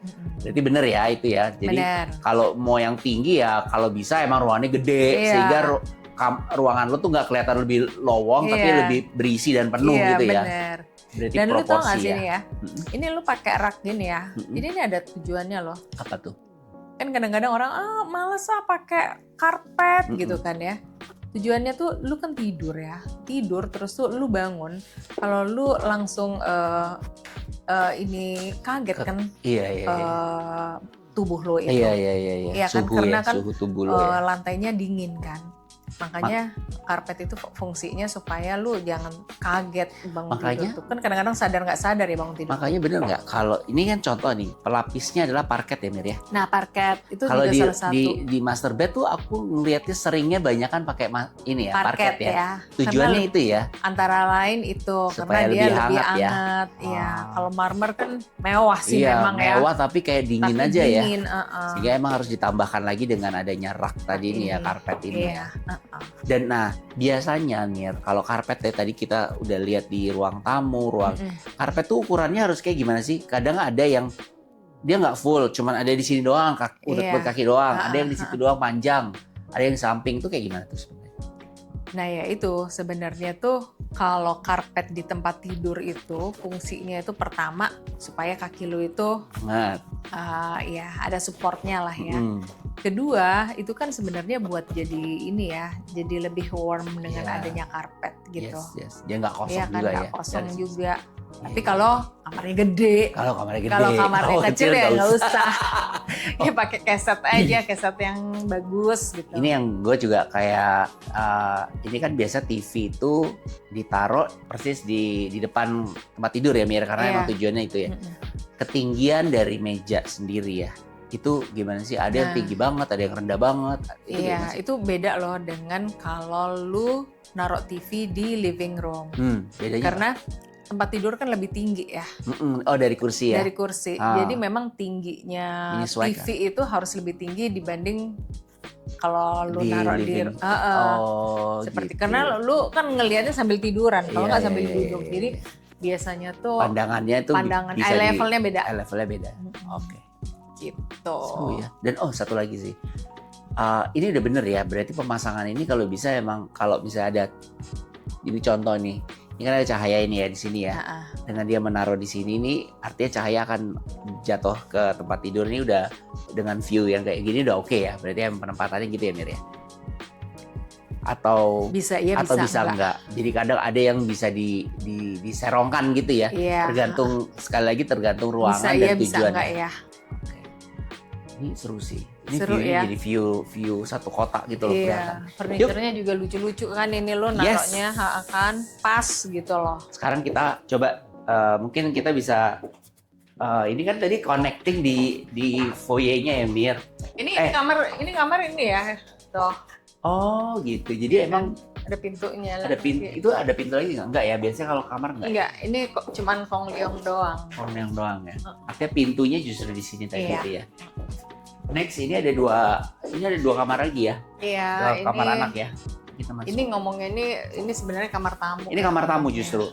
Berarti bener ya itu ya. Jadi kalau mau yang tinggi ya kalau bisa emang ruangannya gede sehingga ruangan lo tuh nggak kelihatan lebih lowong tapi lebih berisi dan penuh gitu ya. Bener. Berarti dan lu tau gak sih ya. nih ya, ini lu pakai rak gini ya, jadi ini ada tujuannya loh. Apa tuh? Kan kadang-kadang orang males pakai karpet gitu kan ya. Tujuannya tuh lu kan tidur terus tuh lu bangun, kalau lu langsung ini kaget kan, tubuh lo itu. Iya. Kan? Karena kan suhu tubuh lo ya. Lantainya dingin kan. Makanya karpet itu fungsinya supaya lu jangan kaget bangun Makanya- tidur tuh. Kan kadang-kadang sadar nggak sadar ya bangun tidur. Makanya bener nggak? Kalau ini kan contoh nih, pelapisnya adalah parket ya Mir ya. Nah parket itu Kalau juga di, salah satu di master bed tuh aku ngeliatnya seringnya banyak kan pakai ini ya, parket ya. ya. Tujuannya Karena itu ya. antara lain itu Supaya karena dia lebih lebih hangat ya. hangat. Iya. Ah. Kalau marmer kan mewah sih Iya, memang ya. mewah tapi kayak dingin Tapi aja ya. dingin, Sehingga emang harus ditambahkan lagi dengan adanya rak tadi ini ya, karpet ini Iya. ya. Dan nah, biasanya Mir, kalau karpet ya tadi kita udah lihat di ruang tamu, ruang karpet tuh ukurannya harus kayak gimana sih? Kadang ada yang dia nggak full, cuman ada di sini doang, urat kaki doang. Ada yang di situ doang panjang, ada yang samping tuh kayak gimana tuh sebenarnya? Nah ya itu sebenarnya tuh kalau karpet di tempat tidur itu fungsinya itu pertama supaya kaki lu itu Banget. ya ada supportnya lah ya. Mm. Kedua itu kan sebenarnya buat jadi ini ya, jadi lebih warm dengan Iya. adanya karpet gitu. Yes. Dia nggak kosong Iya kan juga nggak ya. kosong Dari- juga. Tapi Iya. kalau kamarnya gede, Kalau kamarnya gede, kalau kamarnya kecil ya nggak usah. Oh. Ya pakai keset aja, keset yang bagus gitu. Ini yang gue juga kayak ini kan biasa TV itu ditaruh persis di depan tempat tidur ya Mir, karena Iya. emang tujuannya itu ya. Ketinggian dari meja sendiri ya, itu gimana sih? Ada yang Nah. tinggi banget, ada yang rendah banget. Itu gimana Iya, sih? itu beda loh dengan kalau lu naruh TV di living room. Bedanya. Karena tempat tidur kan lebih tinggi ya Oh dari kursi ya. dari kursi. Ah. Jadi memang tingginya Menyesuaikan. TV itu harus lebih tinggi dibanding kalau lu Di naruh living. di seperti gitu. karena lu kan ngelihatnya sambil tiduran, kalau Iya, nggak sambil iya, duduk. iya, Jadi iya. biasanya tuh pandangannya tuh pandangan bisa eye levelnya beda. eye levelnya beda. Mm-mm. Oke. Gitu. Seru ya. Dan satu lagi sih. Ini udah bener ya. Berarti pemasangan ini kalau bisa emang kalau bisa ada ini contoh nih. Ini kan ada cahaya ini ya di sini ya. Nah, Dengan dia menaruh di sini nih artinya cahaya akan jatuh ke tempat tidur ini udah dengan view yang kayak gini udah oke ya. Berarti emang penempatannya gitu ya Mir ya. Atau bisa ya atau bisa, bisa enggak. Jadi kadang ada yang bisa diserongkan gitu ya. Iya. Tergantung sekali lagi tergantung ruangan Bisa dan ya bisa tujuannya. enggak ya. Ini seru sih. Ini Seru view-nya ya. jadi view satu kotak gitu loh kelihatan. Iya, furniturnya juga lucu-lucu kan ini lo naruhnya kan pas gitu loh. Sekarang kita coba mungkin kita bisa ini kan tadi connecting di foyer-nya ya Mir. Ini kamar ini ya. Tuh, Oh gitu. Jadi emang ada pintunya. ada itu ada pintu lagi nggak? Enggak ya. Biasanya kalau kamar enggak. Enggak, ini kok cuman Kong Leong doang. Oh, yang doang ya. Artinya pintunya justru di sini tadi Iya. gitu ya. Next ini ada dua kamar lagi ya. Iya, Dua kamar anak ya. Kita masuk. Ini ngomongnya ini sebenarnya kamar tamu. Ini kamar tamu justru.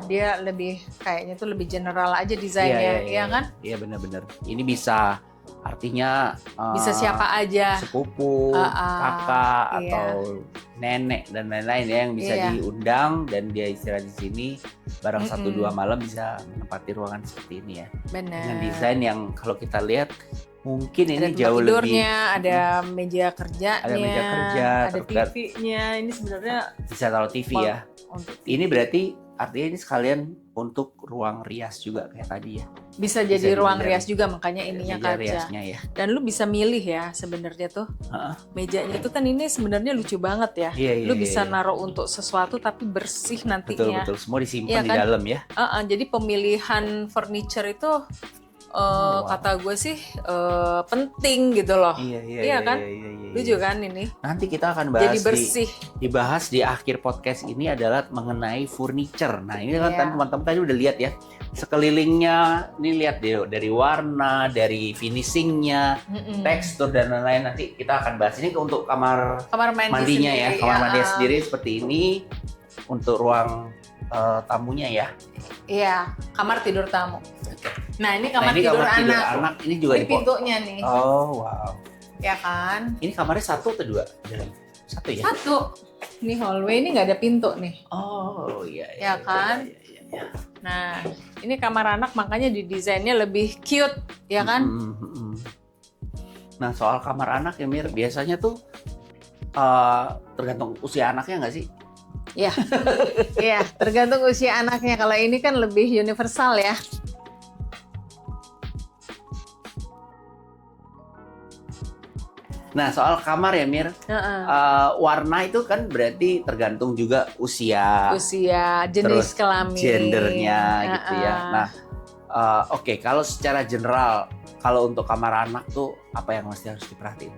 Dia lebih kayaknya tuh lebih general aja desainnya, iya kan? Iya benar-benar. Ini bisa artinya Bisa siapa aja. sepupu, kakak iya. atau nenek dan lain-lain ya yang bisa Iya. diundang dan dia istirahat di sini bareng Mm-mm. 1-2 malam bisa menempati ruangan seperti ini ya. Benar. Dengan desain yang kalau kita lihat mungkin ini Ada tempat jauh lebih tidurnya, ada meja kerjanya, Ada meja kerja, ada TV-nya. Ini sebenarnya bisa taruh TV ya. untuk Ini berarti artinya ini sekalian untuk ruang rias juga kayak tadi ya. bisa jadi Bisa ruang jadi rias juga, makanya ininya Meja kaca. riasnya ya. Dan lu bisa milih ya sebenarnya tuh. Heeh. Mejanya itu kan ini sebenarnya lucu banget ya. Iya, Lu iya, bisa iya. naruh untuk sesuatu tapi bersih nantinya. Betul semua disimpan Iya di kan? dalam ya. Jadi pemilihan furniture itu Wow. kata gue sih penting gitu loh. Iya kan? Lucu kan ini? Nanti kita akan bahas Jadi bersih. dibahas di akhir podcast ini adalah mengenai furniture. Nah ini kan Iya. teman-teman tadi udah lihat ya sekelilingnya, ini lihat dari warna, dari finishingnya, Mm-mm. tekstur dan lain-lain. Nanti kita akan bahas ini untuk kamar Kamar mandinya ya, sendiri, kamar mandi sendiri seperti ini untuk ruang tamunya ya. Iya, kamar tidur tamu. Nah ini kamar, ini tidur, kamar tidur anak. anak ini juga Ini pintunya nih, Oh wow. ya kan? Ini kamarnya 1 atau 2? Satu ya? Satu. Ini hallway ini nggak ada pintu nih. Oh iya. Ya kan? Iya. Nah, ini kamar anak makanya didesainnya lebih cute, ya kan? Nah soal kamar anak ya Mir, biasanya tuh tergantung usia anaknya nggak sih? Iya, tergantung usia anaknya. Kalau ini kan lebih universal ya. Nah, soal kamar ya, Mir. Warna itu kan berarti tergantung juga usia, jenis terus kelamin, gendernya gitu ya. Nah, oke, kalau secara general, kalau untuk kamar anak tuh apa yang mesti harus diperhatiin?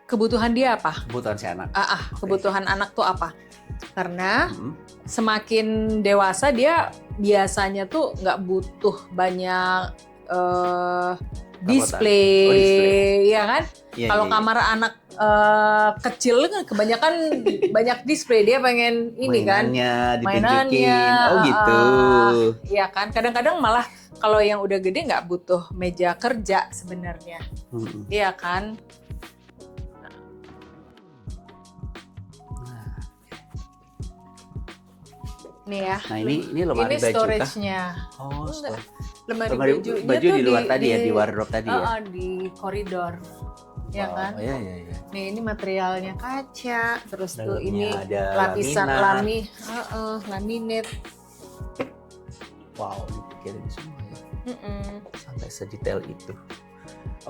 Kebutuhan dia apa? Kebutuhan si anak. Kebutuhan anak tuh apa? Karena semakin dewasa dia biasanya tuh nggak butuh banyak display, ya kan? Kalau kamar anak kecil kan kebanyakan banyak display, dia pengen ini mainannya. Oh gitu. Iya kan? Kadang-kadang malah kalau yang udah gede nggak butuh meja kerja sebenarnya, iya kan? Nih ya. Nah ini lemari baju storage-nya. Oh, lemari baju di luar tadi ya, di wardrobe tadi ya. Di koridor. Ya kan? Iya. Nih ini materialnya kaca, terus dalamnya tuh ini lapisan laminate. Wow, dipikirin semua ya. Sampai sedetail itu.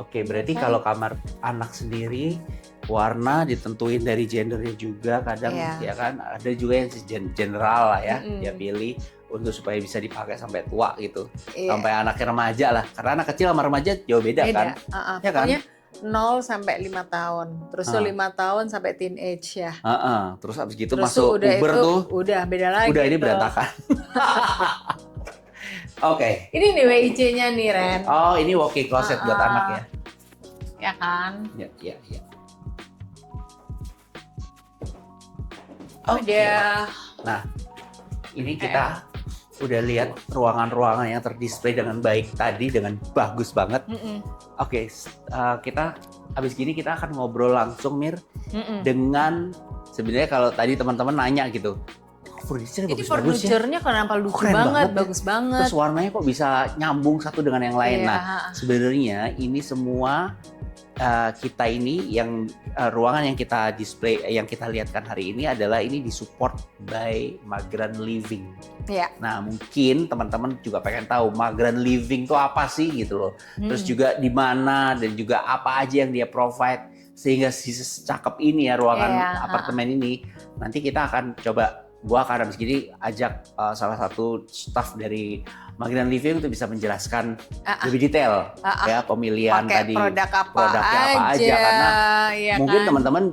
Oke, berarti kalau kamar anak sendiri warna ditentuin dari gendernya juga kadang ya kan, ada juga yang general lah ya, dia pilih untuk supaya bisa dipakai sampai tua gitu, sampai anaknya remaja lah, karena anak kecil sama remaja jauh beda kan, ya kan? Pokoknya 0 sampai 5 tahun, terus tuh 5 tahun sampai teenage ya. Terus abis gitu masuk puber tuh, udah beda lagi. Udah ini berantakan. Oke. Ini nih WIC-nya nih, Ren. Oh, ini walk-in closet buat anak ya? Ya kan? Ya. Nah, ini kita udah lihat ruangan-ruangan yang terdisplay dengan baik tadi, dengan bagus banget. Oke, kita abis gini kita akan ngobrol langsung, Mir, dengan sebenarnya kalau tadi teman-teman nanya gitu, furniturnya kenapa lucu banget, bagus banget. Terus warnanya kok bisa nyambung satu dengan yang lain. Nah, sebenarnya ini semua kita ini yang ruangan yang kita display, yang kita lihatkan hari ini adalah ini disupport by Magran Living. Nah, mungkin teman-teman juga pengen tahu Magran Living itu apa sih gitu loh. Terus juga di mana dan juga apa aja yang dia provide sehingga secakep ini ya ruangan apartemen ini. Nanti kita akan coba, gua akan habis gini ajak salah satu staff dari Magran Living untuk bisa menjelaskan lebih detail ya pemilihan tadi produknya apa aja karena mungkin teman-teman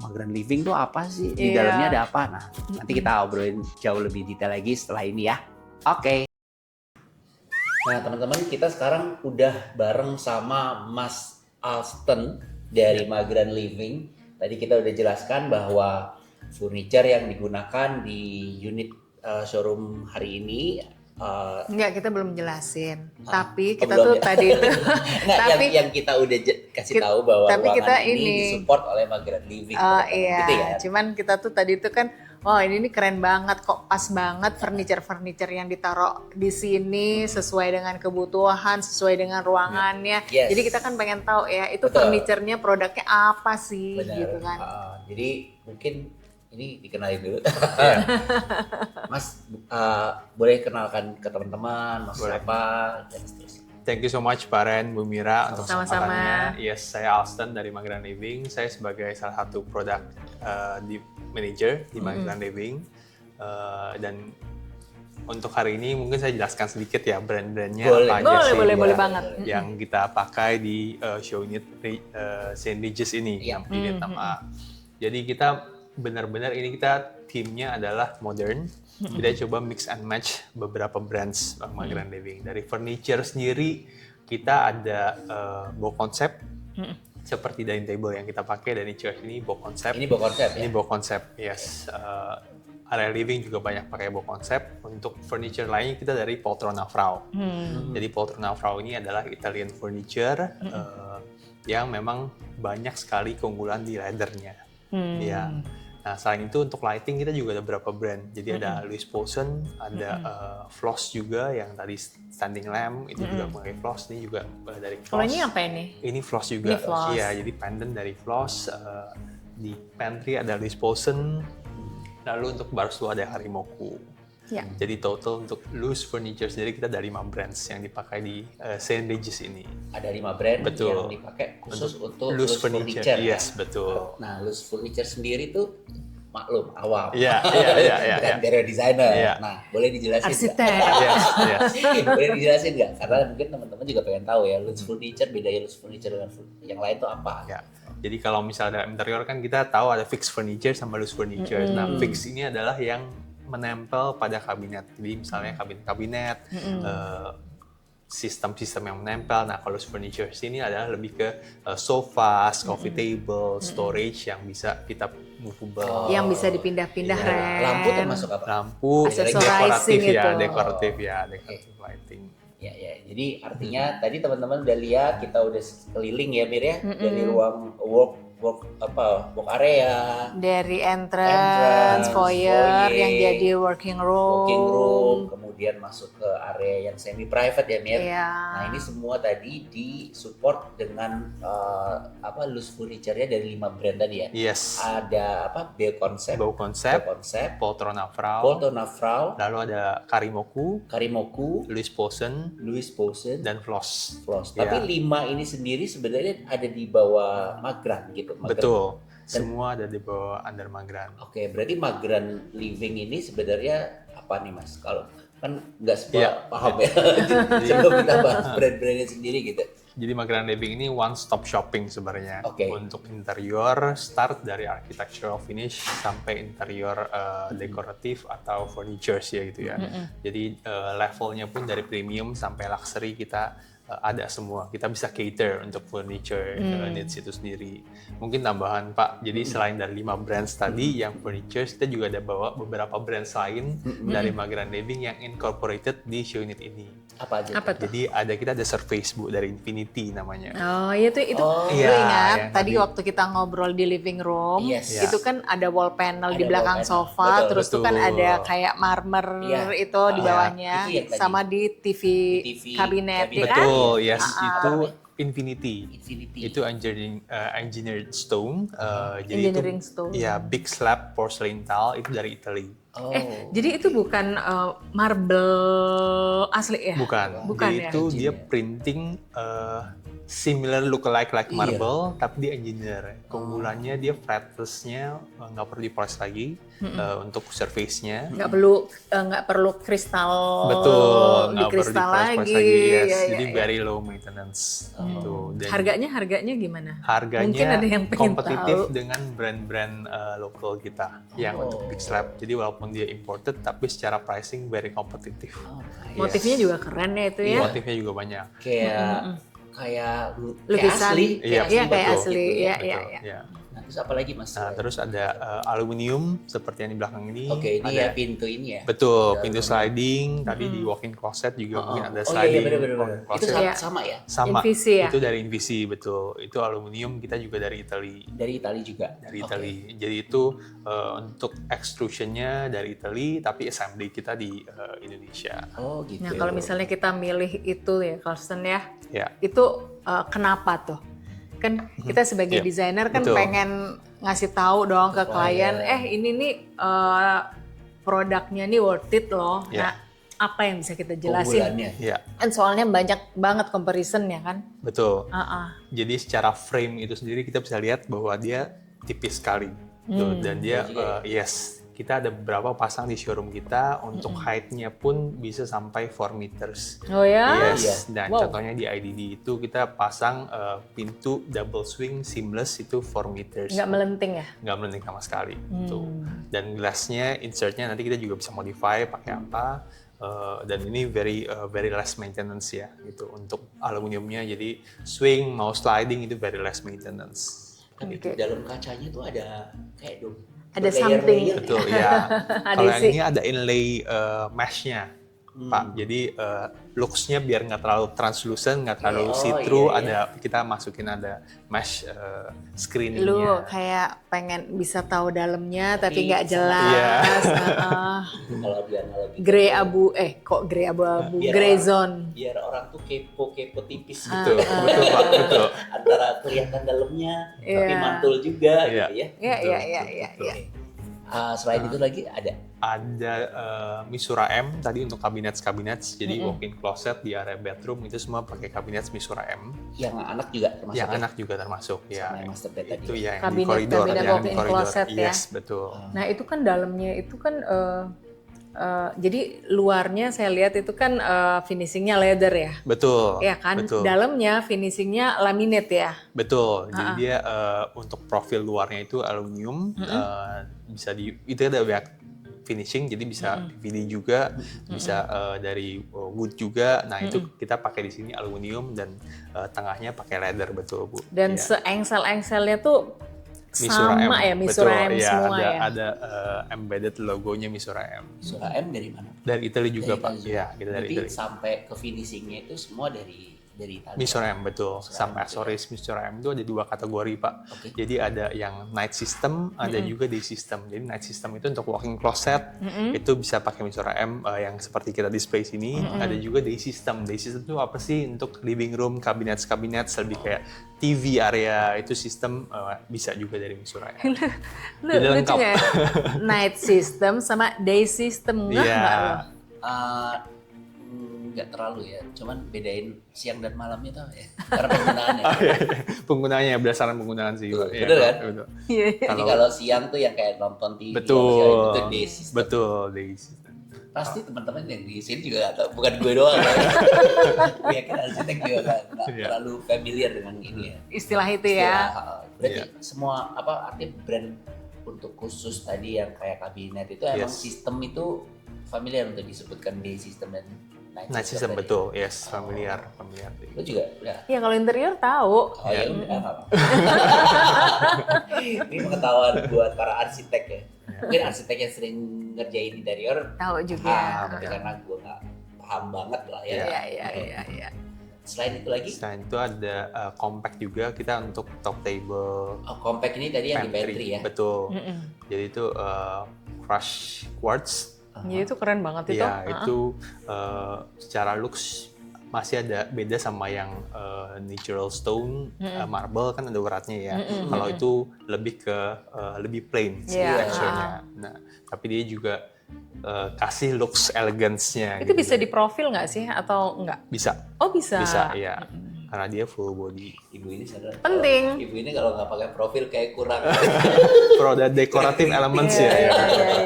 Magran Living tuh apa sih, di dalamnya ada apa. Nah, nanti kita obrolin jauh lebih detail lagi setelah ini ya. Oke. Nah, teman-teman, kita sekarang udah bareng sama Mas Alston dari Magran Living. Tadi kita udah jelaskan bahwa furniture yang digunakan di unit showroom hari ini enggak, kita belum jelasin. Tapi kita tuh tadi itu yang kita udah kasih tahu bahwa tapi ruangan kita ini disupport oleh Magran Living. Iya. Gitu ya? Cuman kita tuh tadi itu kan, wow ini keren banget kok, pas banget furniture yang ditaruh di sini sesuai dengan kebutuhan, sesuai dengan ruangannya. Jadi kita kan pengen tahu ya, itu furniture-nya produknya apa sih. Benar. Gitu kan. Jadi mungkin ini dikenalin dulu. Mas, boleh kenalkan ke teman-teman, Mas siapa dan seterusnya. Thank you so much Pak Ren, Bu Mira untuk sama-sama. kesempatannya. Yes, saya Alston dari Magran Living. Saya sebagai salah satu produk di manager di Magran Living. Dan untuk hari ini mungkin saya jelaskan sedikit ya brand-brandnya apa aja sih boleh banget. yang kita pakai di show unit St. Regis ini, yang unit nama. Jadi kita benar-benar ini timnya adalah modern. Kita coba mix and match beberapa brands Magran Living. Dari furniture sendiri kita ada bow concept seperti dining table yang kita pakai, dan ini bow concept. Ini bow concept ya? Ini bow concept, yes. Area living juga banyak pakai bow concept. Untuk furniture lainnya kita dari Poltrona Frau. Jadi Poltrona Frau ini adalah Italian furniture yang memang banyak sekali keunggulan di leathernya. Ya. Nah, selain itu untuk lighting kita juga ada beberapa brand. Jadi ada Louis Poulsen, ada Floss juga yang tadi standing lamp itu juga pakai Floss. Ini juga dari Floss. Kalau ini apa ini? Ini Floss juga. Ini Floss. Iya, jadi pendant dari Floss. Di pantry ada Louis Poulsen. Lalu untuk barstool ada Harimoku. Ya. Jadi total untuk loose furniture sendiri kita ada 5 brands yang dipakai di St. Regis ini. Ada 5 brand Betul. yang dipakai khusus untuk loose furniture. Yes, kan? betul. Nah, loose furniture sendiri tuh maklum awam. Iya. Bukan interior designer. Iya. Nah, boleh dijelasin Arsitek. Yes. boleh dijelasin nggak? Karena mungkin teman-teman juga pengen tahu ya, loose furniture bedanya loose furniture dengan yang lain tuh apa? Ya. Jadi kalau misalnya dalam interior kan kita tahu ada fixed furniture sama loose furniture. Nah, fix ini adalah yang menempel pada kabinet. Jadi misalnya kabinet, sistem-sistem yang menempel. Nah, kalau loose furniture ini adalah lebih ke sofa, coffee table, storage yang bisa kita movable. Yang bisa dipindah-pindah, Iya. Ren. Lampu termasuk apa? Lampu, Accessorizing dekoratif itu. decorative lighting. Ya. Jadi artinya tadi teman-teman udah lihat, kita udah keliling ya Mir ya, dari ruang work area, Dari Entrance, entrance, foyer, foyer, yang jadi working room. kemudian masuk ke area yang semi private ya Mir. Iya. Nah ini semua tadi disupport dengan loose furniture-nya dari 5 brand tadi ya. Yes. Ada Bau Konsep, Poltrona Frau, Poltrona Frau, lalu ada Karimoku, Karimoku, Louis Posen, Louis Posen, dan Floss. Frost. Ya. Tapi 5 ini sendiri sebenarnya ada di bawah Magran gitu. Magran. Betul. Semua ada di bawah under Magran. Oke, berarti Magran Living ini sebenarnya apa nih Mas? Kalau kan nggak semua Iya. paham ya. Coba kita bahas brand-brandnya sendiri gitu. Jadi Magran Living ini one stop shopping sebenarnya. Oke. Untuk interior, start dari architectural finish sampai interior dekoratif atau furniture ya gitu ya. Jadi levelnya pun dari premium sampai luxury kita ada semua. Kita bisa cater untuk furniture needs itu sendiri. Mungkin tambahan Pak, jadi selain dari 5 brands tadi yang furniture, kita juga ada bawa beberapa brands lain dari Magran Living yang incorporated di show unit ini. Apa aja? Apa tuh? Jadi kita ada surface Bu dari Infinity namanya. Oh iya tuh itu Oh, lu iya, ingat yang tadi tadi. waktu kita ngobrol di living room Yes. itu kan ada wall panel Ada di belakang wall panel. sofa, Betul, terus tuh kan betul. ada kayak marmer Iya. itu di Ah, bawahnya, itu yang tadi. sama di TV, TV kabinet, ya kan? Betul, yes, Ah, itu ah. Infinity. Infinity. Itu engineered stone. Jadi Engineering itu, stone. Ya, big slab porcelain tile itu dari Italy. Oh. Jadi itu bukan marble asli ya? Bukan. Bukan Jadi ya? itu dia Engineer. printing similar look-alike like Iya. marble, tapi dia engineer. Keunggulannya dia fretless-nya nggak perlu dipoles lagi untuk surface-nya. Nggak perlu kristal Betul, di nggak perlu kristal dipoles-poles lagi. Yes. Ya, Jadi ya, ya. very low maintenance. Gitu. Dan Harganya gimana? harganya Mungkin ada yang pengen kompetitif tahu. dengan brand-brand lokal kita yang Oh. untuk big slab. Jadi walaupun dia imported, tapi secara pricing very kompetitif. Oh, nice. Motifnya juga keren ya itu ya. Motifnya juga banyak. kayak Lukisan. asli. Iya, Iya, kayak betul. asli. Iya, Betul, iya, iya. ya. Nah, terus apa lagi Mas? Nah, terus ada aluminium seperti yang di belakang ini. Oke, ini ada, ya pintu ini ya. Betul, Ada pintu aluminium. sliding. Tadi di walk-in closet juga mungkin ada Oh iya, sliding. benar. walk-in Itu closet. sama, Iya. sama ya? Sama. Invisi ya? Itu dari Invisi, betul. Itu aluminium, kita juga dari Italy. Dari Italia juga. Dari Oke. Italy. Jadi itu untuk extrusionnya dari Italy, tapi assembly kita di Indonesia. Oh gitu. Nah kalau misalnya kita milih itu ya Carlson ya, Ya, itu kenapa tuh? Kan kita sebagai Iya, desainer kan betul. pengen ngasih tahu dong ke klien, Klien. ini nih produknya nih worth it loh. Iya. Nah apa yang bisa kita jelasin? Keunggulannya. ya, Kan soalnya banyak banget comparison ya kan? betul. Uh-uh. Jadi secara frame itu sendiri kita bisa lihat bahwa dia tipis sekali. Tuh, dan dia yes, kita ada beberapa pasang di showroom kita untuk height-nya pun bisa sampai 4 meters. Oh ya? Yes. Dan Wow. contohnya di IDD itu kita pasang pintu double swing seamless itu 4 meters. Nggak melenting ya? Nggak melenting sama sekali. Tuh. Dan glassnya, insertnya nanti kita juga bisa modify pakai apa. Dan ini very less maintenance ya gitu untuk aluminiumnya. Jadi swing mau sliding itu very less maintenance. Tapi Oke. di dalam kacanya tuh ada kayak Ada something. Betul ya. Ada Kalau yang isi. ini ada inlay mesh-nya, Pak. Jadi looks-nya biar nggak terlalu translucent, nggak terlalu Oh, see-through. iya, Ada kita masukin ada mesh Lu screening-nya. kayak pengen bisa tahu dalamnya tapi Tapi nggak sama- jelas. Iya. Heeh. Kalau di analogi. Grey abu, kok grey abu-abu, Biar grey orang- zone. Biar orang tuh kepo tipis gitu. Betul, betul Pak, betul. Antara kelihatan dalamnya tapi Iya. mantul juga Iya. gitu ya. Iya, Betul, iya, iya, betul, iya, betul. iya. Oke. Selain itu lagi ada? Ada Misura M tadi untuk kabinet, jadi walk-in closet di area bedroom itu semua pakai kabinet Misura M. Yang anak juga termasuk? Yang anak juga termasuk ya. Sama yang master bed tadi. Itu ya yang Kabinet- di koridor, kabinet yang di walk-in koridor. closet ya. Yes, betul. Nah itu kan dalamnya itu kan jadi luarnya saya lihat itu kan finishingnya leather ya. Betul. Ya kan, Betul. dalamnya finishingnya laminate ya. Betul. Jadi dia untuk profil luarnya itu aluminium, bisa itu ada banyak finishing, jadi bisa DVD juga, bisa dari wood juga. Nah itu kita pakai di sini aluminium dan tengahnya pakai leather, betul Bu. Dan Ya. seengsel-engselnya tuh Misura sama M. ya, Misura Betul, M ya, semua ada, ya. Ada embedded logonya Misura M. Misura M dari mana? Dari Italia juga Dari Pak. Italia. Iya, kita dari Berarti Italia. sampai ke finishingnya itu semua dari Italia. Misura M, betul. Misura Sampai M, aksesoris Misura M itu ada 2 kategori Pak. Oke. Jadi ada yang night system, ada juga day system. Jadi night system itu untuk walk-in closet, itu bisa pakai Misura M yang seperti kita display sini. Ada juga day system. Day system itu apa sih? Untuk living room, kabinet, lebih kayak TV area, itu sistem bisa juga dari Misura M. Jadi Lucu lengkap. nggak ya? Night system sama day system nggak Iya. nggak lo? Nggak terlalu ya, cuman bedain siang dan malamnya tau ya, karena penggunaannya. Penggunaannya berdasarkan penggunaan sih Pak. Iya, Bener kan? betul. Iya. Jadi kalau siang tuh yang kayak nonton TV, Betul. itu day system. Betul, day system. Pasti teman-teman yang di sini juga nggak tahu, bukan gue doang ya. Gue yakin arsitek juga nggak Iya. terlalu familiar dengan ini ya. Istilah itu ya. Berarti Iya. semua artinya brand untuk khusus tadi yang kayak kabinet itu emang Yes. sistem itu familiar untuk disebutkan day system dan Night system tadi. betul, yes, familiar. Lo juga udah. Ya kalau interior tahu. Oh ya udah nggak apa-apa. Ini pengetahuan buat para arsitek ya. Mungkin arsitek yang sering ngerjain interior Tahu juga. paham, karena gue nggak paham banget lah ya. Iya. Selain itu lagi, Selain itu ada compact juga kita untuk top table, compact ini tadi yang di pantry ya. betul. Jadi itu crush quartz. Ya itu keren banget itu. Iya, itu secara looks masih ada beda sama yang natural stone, marble kan ada uratnya ya. Kalau itu lebih ke lebih plain sih Iya. teksturnya. Nah, tapi dia juga kasih looks elegance-nya. Itu gitu. bisa diprofil nggak sih atau enggak? Bisa, Oh bisa. bisa ya. Karena dia full body. Ibu ini sadar. Penting. Ibu ini kalau nggak pakai profil kayak kurang. Produk decorative elements ya, Iya,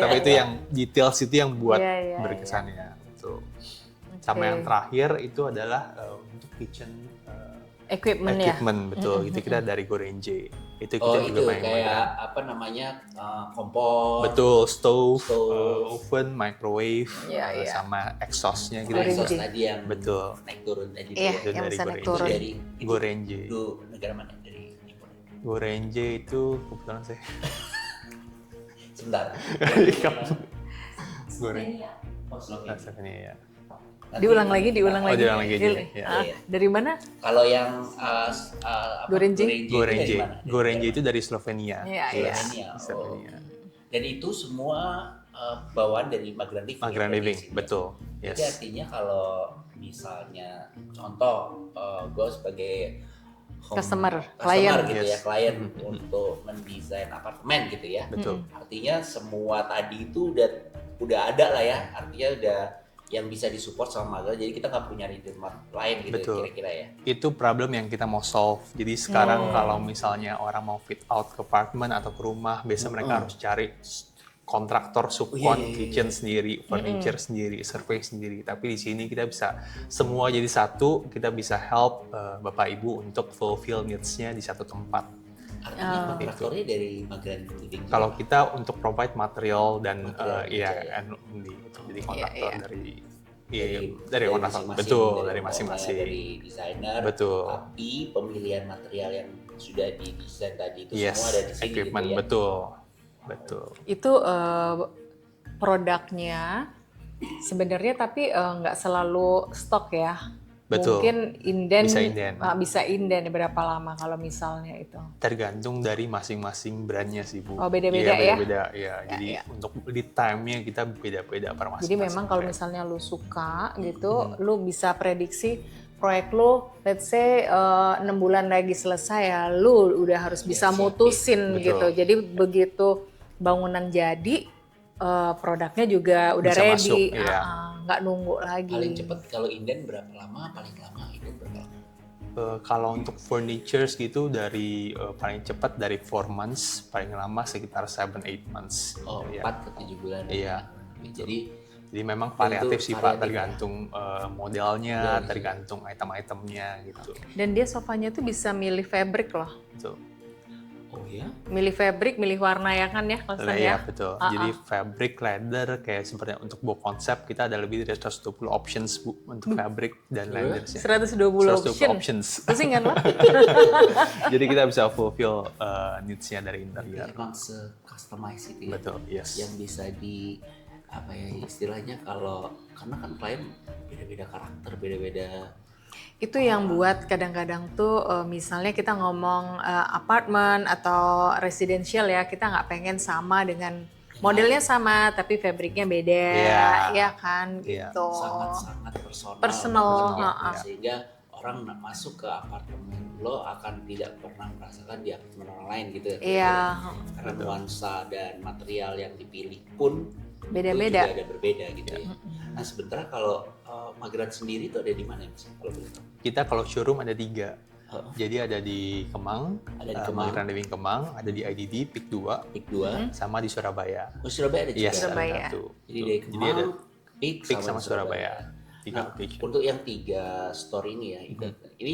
tapi itu yang details itu yang buat Iya, berkesan ya. Betul. Sama yang terakhir itu adalah untuk kitchen Equipment ya. betul. Itu kita dari Gorenje. Itu kita Oh juga itu main kayak apa namanya kompor. betul, stove, Stove. oven, microwave, Iya, iya. sama exhaustnya Sama kita Gorenje. exhaust tadi yang betul. naik turun tadi. Iya, tuh. Itu yang dari bisa naik Gorenje. turun. Dari Gorenje. Itu negara mana? Dari impor. Gorenje itu kebetulan saya Sebentar. Gorenje. Oh, Slovenia. Rasanya ya. Nanti- Diulang lagi. diulang lagi aja, ya. Dari mana? Kalau yang Gorenje? Gorenje. itu dari mana? Gorenje itu dari Slovenia. Iya, Yes, Slovenia. Slovenia. Dan itu semua bawaan dari Magelang Living. Magelang ya, Living, berarti. betul. Jadi Yes. artinya kalau misalnya contoh gue sebagai Customer, klien. gitu ya, Yes. klien untuk mendesain apartemen gitu ya. Betul. Artinya semua tadi itu udah ada lah ya. Artinya udah yang bisa disupport sama Magelang. Jadi kita nggak punya nyari di tempat lain gitu Betul. kira-kira ya. Itu problem yang kita mau solve. Jadi sekarang kalau misalnya orang mau fit out ke apartemen atau ke rumah, biasanya mereka harus cari kontraktor subkon, iya. kitchen sendiri, furniture sendiri, survey sendiri. Tapi di sini kita bisa semua jadi satu, kita bisa help Bapak Ibu untuk fulfill needs-nya di satu tempat. Artinya kontraktornya dari Magelang Living. Kalau kita untuk provide material dan Material ya aja ya. jadi kontraktor iya. dari kontraktor, masing-masing, betul, dari owner, masing-masing. dari desainer, Betul. tapi pemilihan material yang sudah didesain tadi itu Yes, semua ada di sini equipment, gitu ya. betul. Itu produknya sebenarnya tapi nggak selalu stok ya. Betul. Mungkin inden Bisa inden. bisa inden berapa lama kalau misalnya itu. Tergantung dari masing-masing brandnya sih Bu. Oh, beda-beda Iya, ya? beda-beda ya. Jadi iya. untuk lead time-nya kita beda-beda per masing-masing. Jadi memang kalau brand. misalnya lu suka gitu, lu bisa prediksi proyek lu, let's say 6 bulan lagi selesai ya, lu udah harus bisa siap, mutusin betul. gitu. Jadi begitu bangunan jadi, produknya juga udah Bisa ready, masuk, iya. nggak nunggu lagi. Paling cepat kalau inden berapa lama? Paling lama inden berapa lama? Kalau untuk furnitures gitu dari paling cepat dari 4 months, paling lama sekitar 7-8 months. Oh, Ya. 4 ke 7 bulan. Iya. Jadi memang variatif Itu sih Pak, variatif ya? tergantung modelnya, Modelnya. tergantung item-itemnya gitu. Dan dia sofanya tuh bisa milih fabric loh. Betul. oh ya, Milih fabric, milih warna ya kan ya, Kosan Iya ya? betul. Jadi fabric, leather, kayak seperti untuk book konsep kita ada lebih dari 120 options Bu untuk fabric dan leathersnya. 120 120 option. options. Pusing kan lo? Jadi kita bisa fulfill needs-nya dari interior. emang se-customize itu ya. Betul, yes. Yang bisa di apa ya istilahnya karena kan klien beda-beda karakter, beda-beda. Itu yang buat kadang-kadang tuh misalnya kita ngomong apartemen atau residential ya, kita nggak pengen sama dengan modelnya sama tapi fabriknya beda, Iya. ya kan Iya. gitu. Sangat-sangat Personal, ya. Sehingga orang masuk ke apartemen lo akan tidak pernah merasakan di apartemen orang lain gitu ya. Iya, Karena nuansa dan material yang dipilih pun beda-beda. itu juga ada berbeda gitu ya. Nah sementara kalau Mageran sendiri itu ada di mana Mas? Kalau boleh tahu? Kita kalau showroom ada 3. Oh, Jadi ada di Kemang, Ada di Kemang. Mageran Living Kemang, ada di IDD, PIK 2, Pik 2, sama di Surabaya. Surabaya ada juga. Yes, Surabaya. ada satu. Jadi dari Jadi Kemang, ada Pik PIK sama Surabaya. 3 Nah, location. untuk yang 3 store ini ya, ini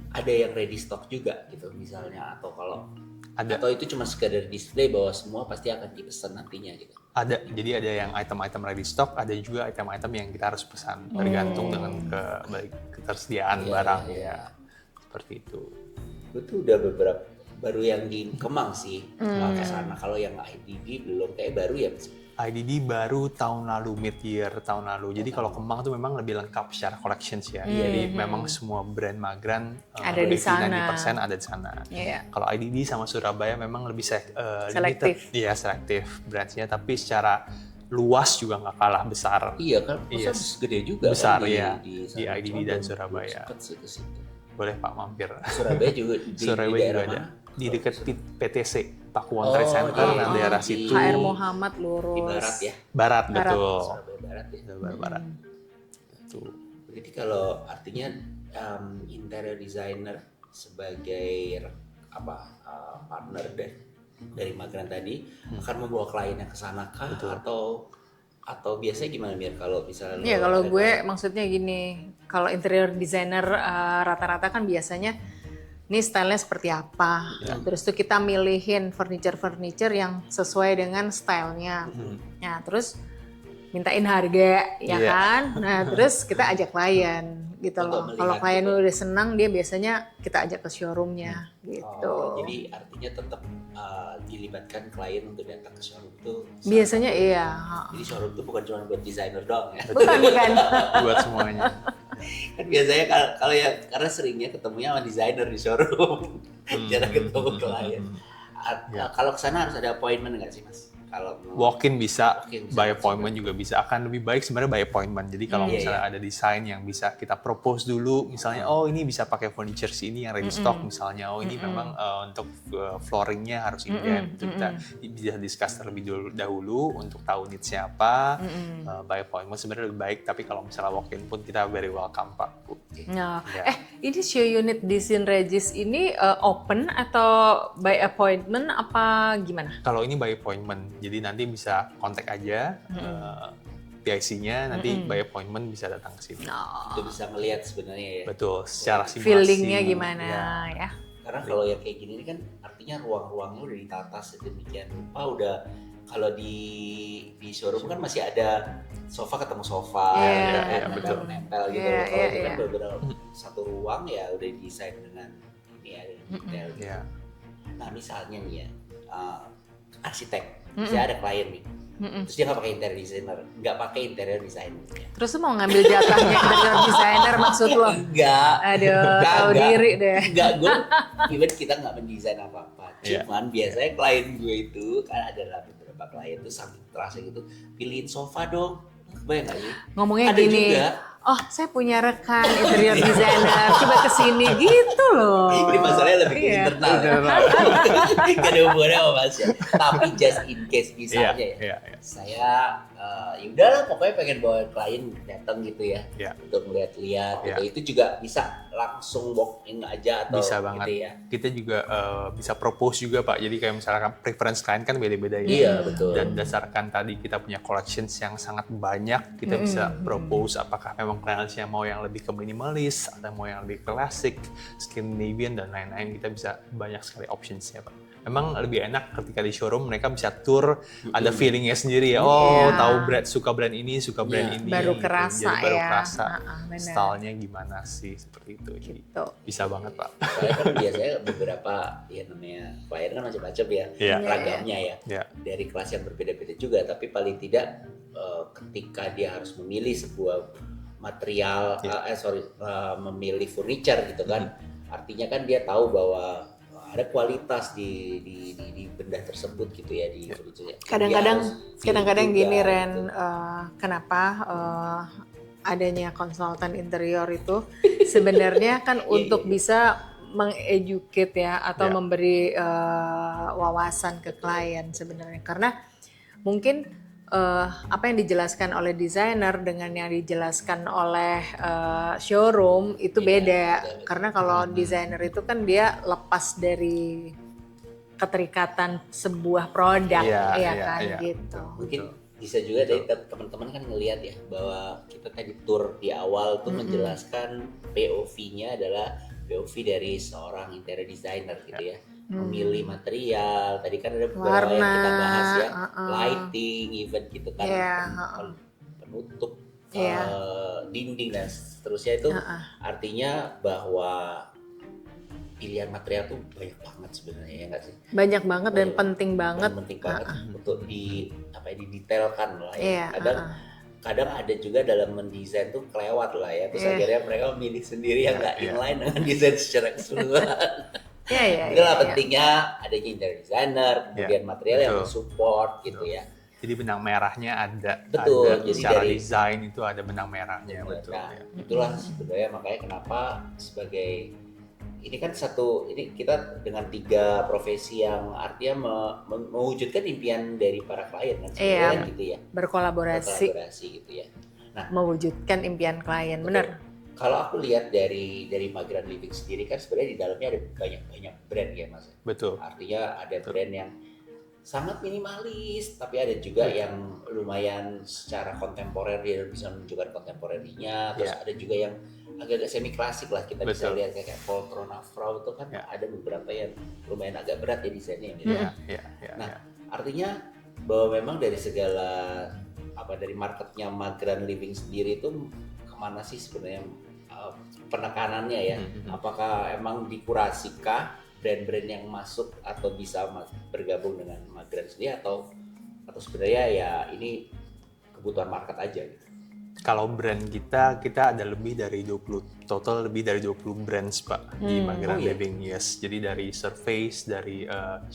ada yang ready stock juga gitu misalnya, atau kalau Ada. atau itu cuma sekadar display bahwa semua pasti akan dipesan nantinya gitu. Ada, jadi ada yang item-item ready stock, ada juga item-item yang kita harus pesan, tergantung dengan ketersediaan Iya, barang iya. ya, seperti itu. Gue tuh udah beberapa baru yang di Kemang sih ke sana. Kalau yang IDD belum, kayak baru ya Mas. IDD baru tahun lalu, mid-year tahun lalu. Jadi kalau Kemang tuh memang lebih lengkap secara collections ya. Jadi memang semua brand Mageran Ada di sana. 90% ada di sana. Iya. Kalau IDD sama Surabaya memang lebih Selektif. limited. Iya, selektif branchnya, tapi secara luas juga nggak kalah besar. Iya kan, masa Yes. gede juga Besar, kan iya. di Di sana. IDD Cuma dan belum Surabaya. sempet sih ke situ. Boleh Pak mampir. Surabaya juga di Surabaya daerah juga ada. mana? Di dekat PTC, Pakuwon Oh, Trade Center, iya. nah daerah Di- situ. HR Muhammad lurus. Di barat ya, Barat, Barat. betul. Surabaya barat ya. Barat. Tuh. Jadi kalau artinya interior designer sebagai partner dari Mageran tadi akan membawa kliennya ke sana kah, atau biasanya gimana Mir kalau misalnya Iya, lo kalau ada gue klien? maksudnya gini, kalau interior designer rata-rata kan biasanya ini stylenya seperti apa. Terus tuh kita milihin furniture yang sesuai dengan stylenya. Nah, terus mintain harga, ya Iya. kan? Nah, terus kita ajak klien gitu Untuk loh. melihat Kalau klien gitu. udah senang, dia biasanya kita ajak ke showroomnya gitu. Oh, jadi artinya tetap dilibatkan klien untuk datang ke showroom itu. Biasanya iya. Jadi showroom itu bukan cuma buat desainer doang ya. Bukan, bukan. Buat semuanya. Kan biasanya kalau ya karena seringnya ketemunya sama desainer di showroom, jarang ketemu klien. Kalau ke sana harus ada appointment nggak sih Mas? Kalau mau Walk-in bisa, Walk-in bisa. by appointment juga bisa. Akan lebih baik sebenarnya by appointment. Jadi kalau Iya, misalnya ada desain yang bisa kita propose dulu, misalnya oh ini bisa pakai furniture ini yang ready stock misalnya, oh ini memang untuk flooringnya harus inden. Itu kita bisa discuss terlebih dahulu untuk tahu needs-nya apa. By appointment sebenarnya lebih baik, tapi kalau misalnya walk-in pun kita very welcome Pak Bu. Nah, Ya. ini show unit di Sin Regis ini open atau by appointment apa gimana? Kalau ini by appointment, jadi nanti bisa kontak aja PIC-nya, nanti by appointment bisa datang ke sini. Nah, itu bisa ngelihat sebenarnya ya. Betul, secara simulasi. feelingnya gimana ya? Karena kalau yang kayak gini ini kan artinya ruang-ruangnya udah ditata sedemikian rupa, udah kalau di showroom kan masih ada sofa ketemu sofa, Iya, ya, iya, nempel betul. nempel gitu. Iya, loh. Kalau iya, ini kan iya. beberapa satu ruang ya udah desain dengan ini ya, detail. Ya. Nah misalnya nih ya, arsitek, misalnya ada klien nih, terus dia nggak pakai interior designer, nggak pakai interior designer. Terus lu mau ngambil jatahnya interior designer maksud lo? Enggak. Aduh, tahu Enggak. diri deh. Enggak, gue even kita nggak mendesain apa-apa. Iya. Cuman biasanya klien gue itu kan adalah beberapa klien tuh saking terasa gitu, pilihin sofa dong. Bayang nggak sih? Ngomongnya Ada gini, juga. oh saya punya rekan interior designer, coba kesini gitu loh. Ini masalahnya lebih ke Iya. internal. Gak ada hubungannya sama Mas ya. Tapi just in case misalnya Iya. saya ya udahlah pokoknya pengen bawa klien datang gitu ya Iya. untuk melihat-lihat Iya. gitu. Itu juga bisa langsung walk in aja atau Bisa banget. gitu ya. Kita juga bisa propose juga Pak. Jadi kayak misalkan preference klien kan beda-beda ya. Iya betul. Dan berdasarkan tadi kita punya collections yang sangat banyak, kita bisa propose apakah memang clients yang mau yang lebih ke minimalis, atau mau yang lebih klasik, Scandinavian dan lain-lain. Kita bisa banyak sekali optionsnya Pak. Memang lebih enak ketika di showroom mereka bisa tour, ada feelingnya sendiri ya. Oh, Iya. tahu suka brand ini, suka brand Iya. ini. Baru gitu. kerasa Jadi baru ya. kerasa Benar. stylenya gimana sih seperti itu. Jadi Gitu. bisa banget Pak. Soalnya kan biasanya beberapa ya namanya klien kan macam-macam ya Iya. ragamnya ya. Ya. Dari kelas yang berbeda-beda juga, tapi paling tidak ketika dia harus memilih sebuah material, memilih furniture gitu kan, artinya kan dia tahu bahwa ada kualitas di benda tersebut gitu ya di furniture. Kadang-kadang Dia gini harus feel Ren, juga, kenapa adanya konsultan interior itu sebenarnya kan untuk bisa mengeducate ya atau Ya. memberi wawasan ke klien sebenarnya, karena mungkin apa yang dijelaskan oleh desainer dengan yang dijelaskan oleh showroom itu Iya, beda. betul. Karena kalau desainer itu kan dia lepas dari keterikatan sebuah produk, Iya, ya iya, kan iya. gitu. mungkin bisa juga dari teman-teman kan ngelihat ya bahwa kita tadi tour di awal tuh menjelaskan POV-nya adalah POV dari seorang interior designer gitu ya. Memilih material, tadi kan ada beberapa yang kita bahas ya, lighting, even gitu kan, Iya, penutup Iya. dinding dan seterusnya itu artinya bahwa pilihan material tuh banyak banget sebenarnya ya nggak sih? Banyak banget dan Banyak. penting banget. Penting banget untuk didetailkan lah ya. Iya, Kadang ada juga dalam mendesain tuh kelewat lah ya, terus Iya. akhirnya mereka memilih sendiri yang nggak Iya. inline dengan desain secara keseluruhan. Iya. Itulah pentingnya adanya interior designer, kemudian material yang betul. mensupport gitu ya. Jadi benang merahnya ada. Betul, Ada jadi secara dari- desain itu ada benang merahnya, betul. Nah, Ya. itulah sebenarnya makanya kenapa sebagai ini kan ini kita dengan 3 profesi yang artinya mewujudkan impian dari para klien kan sebenarnya Iya. kan gitu ya. Berkolaborasi Berkolaborasi gitu ya. mewujudkan impian klien, bener. Kalau aku lihat dari Mageran Living sendiri kan sebenarnya di dalamnya ada banyak brand ya Mas. Betul. Artinya ada brand yang sangat minimalis, tapi ada juga yang lumayan secara kontemporer, dia bisa menunjukkan kontemporerinya. Terus Ya. ada juga yang agak-agak semi klasik lah, kita bisa Betul. lihat kayak Poltrona Frau itu kan Ya. ada beberapa yang lumayan agak berat ya desainnya. Ya. Nah, artinya bahwa memang dari segala dari marketnya Mageran Living sendiri itu kemana sih sebenarnya penekanannya ya? Apakah emang dikurasikah brand-brand yang masuk atau bisa bergabung dengan Mageran sendiri atau sebenarnya ya ini kebutuhan market aja gitu? Kalau brand kita ada lebih dari 20 brands Pak di Mageran Oh, iya. Living, yes. Jadi dari surface, dari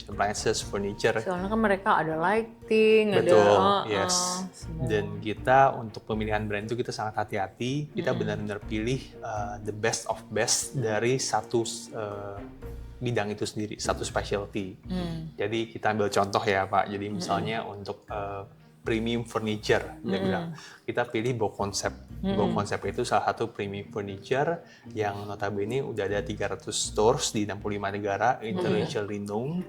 appliances, furniture. Soalnya kan mereka ada lighting, Betul, ada yes. semua. Dan kita untuk pemilihan brand itu kita sangat hati-hati. Kita benar-benar pilih the best of best dari satu bidang itu sendiri, satu specialty. Jadi kita ambil contoh ya Pak. Jadi misalnya untuk premium furniture, kita pilih Bow Concept. Bow Concept itu salah satu premium furniture yang notabene udah ada 300 stores di 65 negara, internationally known,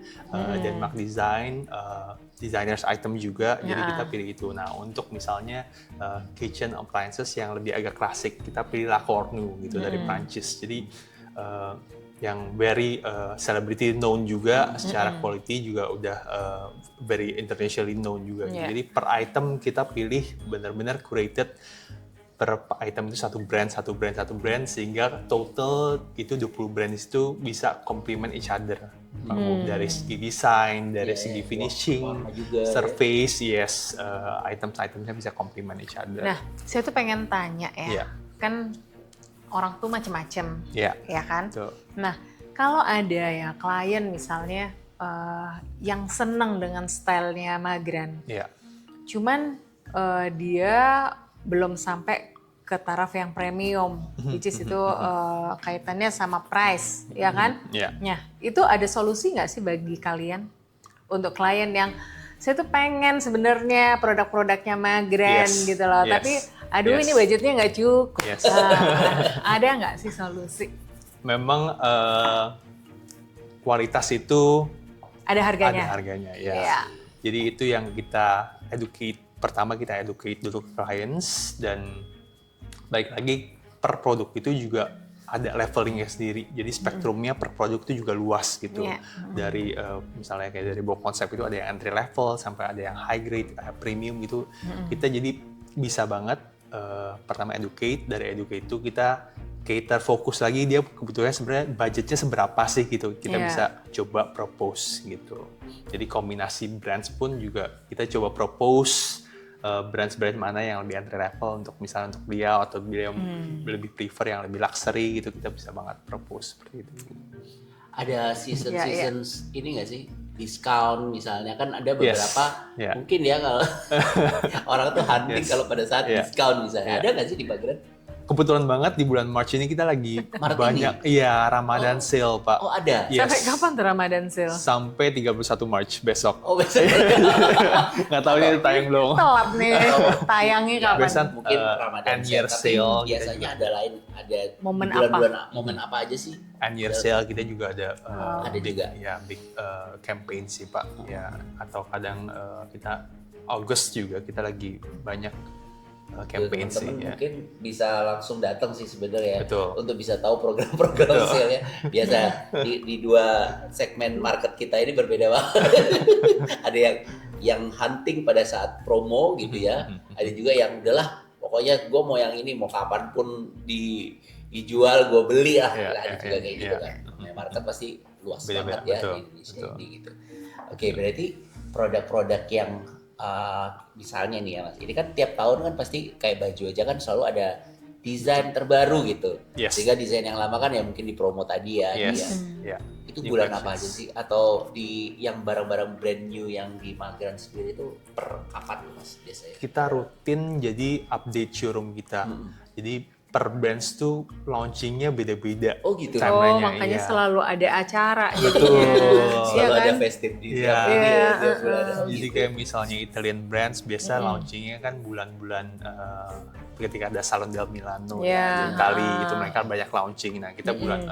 Denmark Design, designers item juga, jadi kita pilih itu. Nah, untuk misalnya kitchen appliances yang lebih agak klasik, kita pilih La Cornu gitu dari Prancis. Jadi yang very celebrity known juga, secara quality juga udah very internationally known juga. Yeah. Jadi per item kita pilih benar-benar curated per item itu satu brand, sehingga total itu 20 brand itu bisa complement each other. Dari segi desain, dari segi finishing, warna juga, surface, yes, items-itemnya bisa complement each other. Nah, saya tuh pengen tanya ya, Iya. kan orang tuh macem-macem, Ya, ya kan? betul. Nah, kalau ada ya klien misalnya yang seneng dengan stylenya Mageran, Ya, cuman dia belum sampai ke taraf yang premium, which is itu kaitannya sama price, ya kan? Iya. Nah, itu ada solusi nggak sih bagi kalian untuk klien yang saya tuh pengen sebenarnya produk-produknya Migrant Yes, gitu loh, yes, tapi aduh yes. ini budgetnya nggak cukup. Yes. Ada nggak sih solusi? Memang kualitas itu Ada harganya. ada harganya ya. Iya. Jadi itu yang kita educate. Pertama kita educate dulu clients, dan baik lagi per produk itu juga ada levelingnya sendiri. Jadi spektrumnya per produk itu juga luas gitu. Iya. Dari misalnya kayak dari bawah konsep itu ada yang entry level sampai ada yang high grade, premium gitu. Kita jadi bisa banget pertama educate, dari educate itu kita cater fokus lagi dia kebutuhannya sebenarnya budgetnya seberapa sih gitu, kita Iya. bisa coba propose gitu. Jadi kombinasi brands pun juga kita coba propose brands-brand mana yang lebih entry level untuk misalnya untuk dia, atau dia yang lebih prefer yang lebih luxury gitu, kita bisa banget propose seperti itu. Ada season ini nggak sih, diskon misalnya, kan ada beberapa yeah. mungkin ya kalau orang tuh hunting Yes. kalau pada saat Yeah. diskon misalnya, Yeah. ada nggak sih di Migrant? Kebetulan banget di bulan March ini kita lagi Maret banyak Ramadan sale, Pak. Oh ada. Yes. Sampai kapan tuh Ramadan sale? Sampai 31 March besok. Oh besok. Nggak tahu ini tayang belum. Telat nih, tayangnya kapan? Biasanya Mungkin Ramadan end year tapi sale biasanya ada Momen bulan-bulan momen apa aja sih? End year sale kita juga ada Ada big, juga. ya big campaign sih Pak, ya, atau kadang kita August juga kita lagi banyak campaign sih Teman-teman ya. mungkin bisa langsung datang sih sebenarnya Betul. untuk bisa tahu program-program sale ya. Biasa di dua segmen market kita ini berbeda banget. Ada yang hunting pada saat promo gitu ya. Ada juga yang udahlah pokoknya gue mau yang ini, mau kapanpun dijual gue beli lah. Iya, Ada iya, juga iya, kayak gitu iya. kan. Nah, market pasti luas Beda-beda, banget ya betul, di Indonesia betul. ini gitu. Oke, berarti produk-produk yang misalnya nih ya Mas, ini kan tiap tahun kan pasti kayak baju aja kan selalu ada desain terbaru gitu. Yes. Sehingga desain yang lama kan ya mungkin di promo tadi ya. Yes. dia. Ya. Itu New bulan apa aja collections. sih? Atau di yang barang-barang brand new yang di Migrant sendiri itu per kapan Mas biasanya? Kita rutin jadi update showroom kita. Jadi per brands tuh launchingnya beda-beda. Oh gitu. Time- Oh, Timelinenya, makanya iya. selalu ada acara Betul. jadinya. Selalu Iya ada kan? festive deal. Iya. Iya, tiap bulan ada Jadi gitu. kayak misalnya Italian brands biasa launchingnya kan bulan-bulan ketika ada Salon del Milano Iya. di Itali, itu mereka banyak launching. Nah kita bulan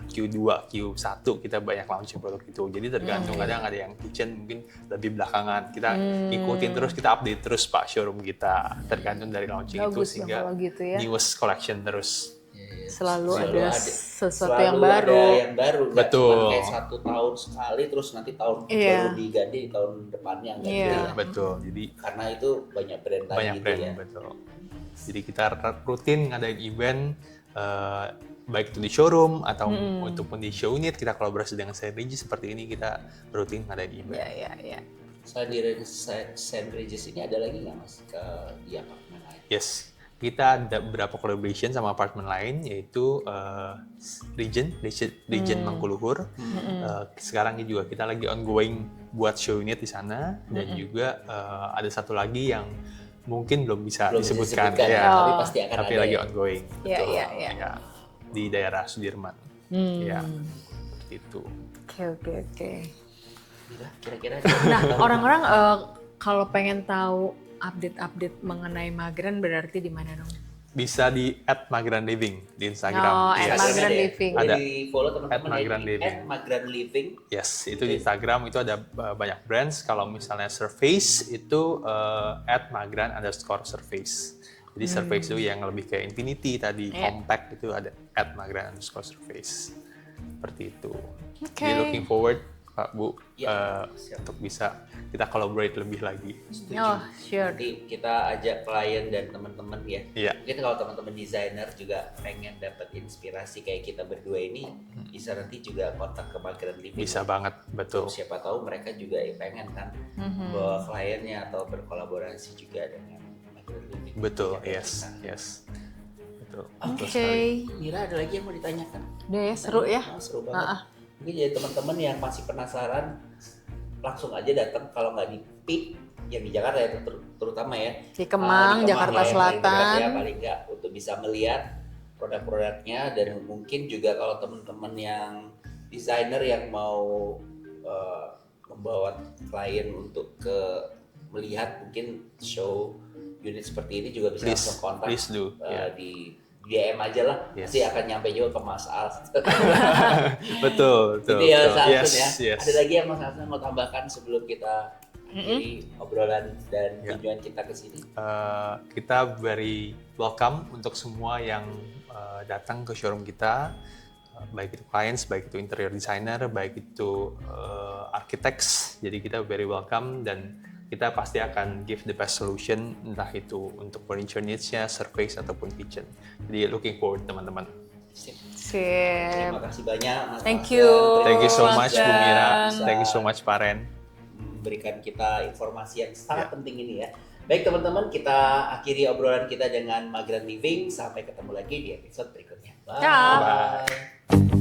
Q2, Q1 kita banyak launching produk itu. Jadi tergantung, kadang ada yang kitchen mungkin lebih belakangan. Kita ikutin terus, kita update terus Pak showroom kita. Tergantung dari launching itu Bagus dong sehingga kalau gitu ya. newest collection terus. Selalu Selalu ada ada. sesuatu Selalu yang ada baru. yang baru, nggak Betul. cuma kayak 1 tahun sekali terus nanti tahun Iya. baru diganti di tahun depannya enggak Iya. gitu ya. Betul. Jadi Karena itu banyak brand lain banyak gitu brand, ya. betul. Jadi kita rutin ngadain event, baik itu di showroom atau ataupun di show unit, kita kolaborasi dengan St. Regis seperti ini, kita rutin ngadain event. Iya, iya, iya. Selain di St. Regis ini ada lagi nggak Mas di apartemen lain? Yes, kita ada beberapa collaboration sama apartemen lain, yaitu Regent Mangkuluhur. Sekarang ini juga kita lagi ongoing buat show unit di sana, dan juga ada satu lagi yang mungkin belum bisa Belum bisa disebutkan, disebutkan, ya. tapi pasti akan Tapi ada lagi ya. ongoing. Iya, Betul. iya, iya. Ya, di daerah Sudirman. Ya, seperti itu. Oke, oke, oke. Kira-kira Nah, orang-orang kalau pengen tahu update-update mengenai Migrant berarti di mana dong? Bisa di @migrant_living di Instagram. Oh, Yes. Migrant Living. Ada. Di follow teman-teman @Migrant Living. @migrant_living. Yes, itu di Instagram itu ada banyak brands. Kalau misalnya surface itu @migrant_surface. Jadi surface itu yang lebih kayak Infinity tadi, Iya. compact itu ada @migrant_surface. Seperti itu. Oke. Jadi looking forward Pak Bu Ya, siap. untuk bisa kita collaborate lebih lagi. Oh, sure. Nanti kita ajak klien dan teman-teman ya. Iya. Mungkin kalau teman-teman desainer juga pengen dapat inspirasi kayak kita berdua ini, bisa nanti juga kontak ke Migrant Living. Bisa banget, betul. Siapa tahu mereka juga pengen kan bawa kliennya atau berkolaborasi juga dengan Migrant Living. Betul, Ya, kayak yes, kita. yes. Betul. Oke. Betul sekali. Mira, ada lagi yang mau ditanyakan? Udah ya, seru ya. Oh, seru banget. Mungkin jadi teman-teman yang masih penasaran, langsung aja datang kalau nggak di PIK yang di Jakarta ya terutama ya. Di Kemang, Jakarta ya, Selatan. Ya, paling nggak untuk untuk bisa melihat produk-produknya, dan mungkin juga kalau teman-teman yang desainer yang mau membawa klien untuk melihat mungkin show unit seperti ini juga bisa langsung kontak di DM aja lah, pasti akan nyampe juga ke Mas Al. betul. Itu ya Mas Alsun ya. Yes. Ada lagi yang Mas Alsun mau tambahkan sebelum kita akhiri obrolan dan tujuan kita ke sini? Kita very welcome untuk semua yang datang ke showroom kita, baik itu clients, baik itu interior designer, baik itu architects. Jadi kita very welcome dan kita pasti akan give the best solution, entah itu untuk furniture needs-nya, surface ataupun kitchen. Jadi looking forward teman-teman. Sip. Terima kasih banyak Mas Thank Masdan. you. Thank you so much Bu Mira, Bisa thank you so much Pak Ren. memberikan kita informasi yang sangat penting ini ya. Baik teman-teman, kita akhiri obrolan kita dengan Migrant Living. Sampai ketemu lagi di episode berikutnya. Bye. Ciao. Bye.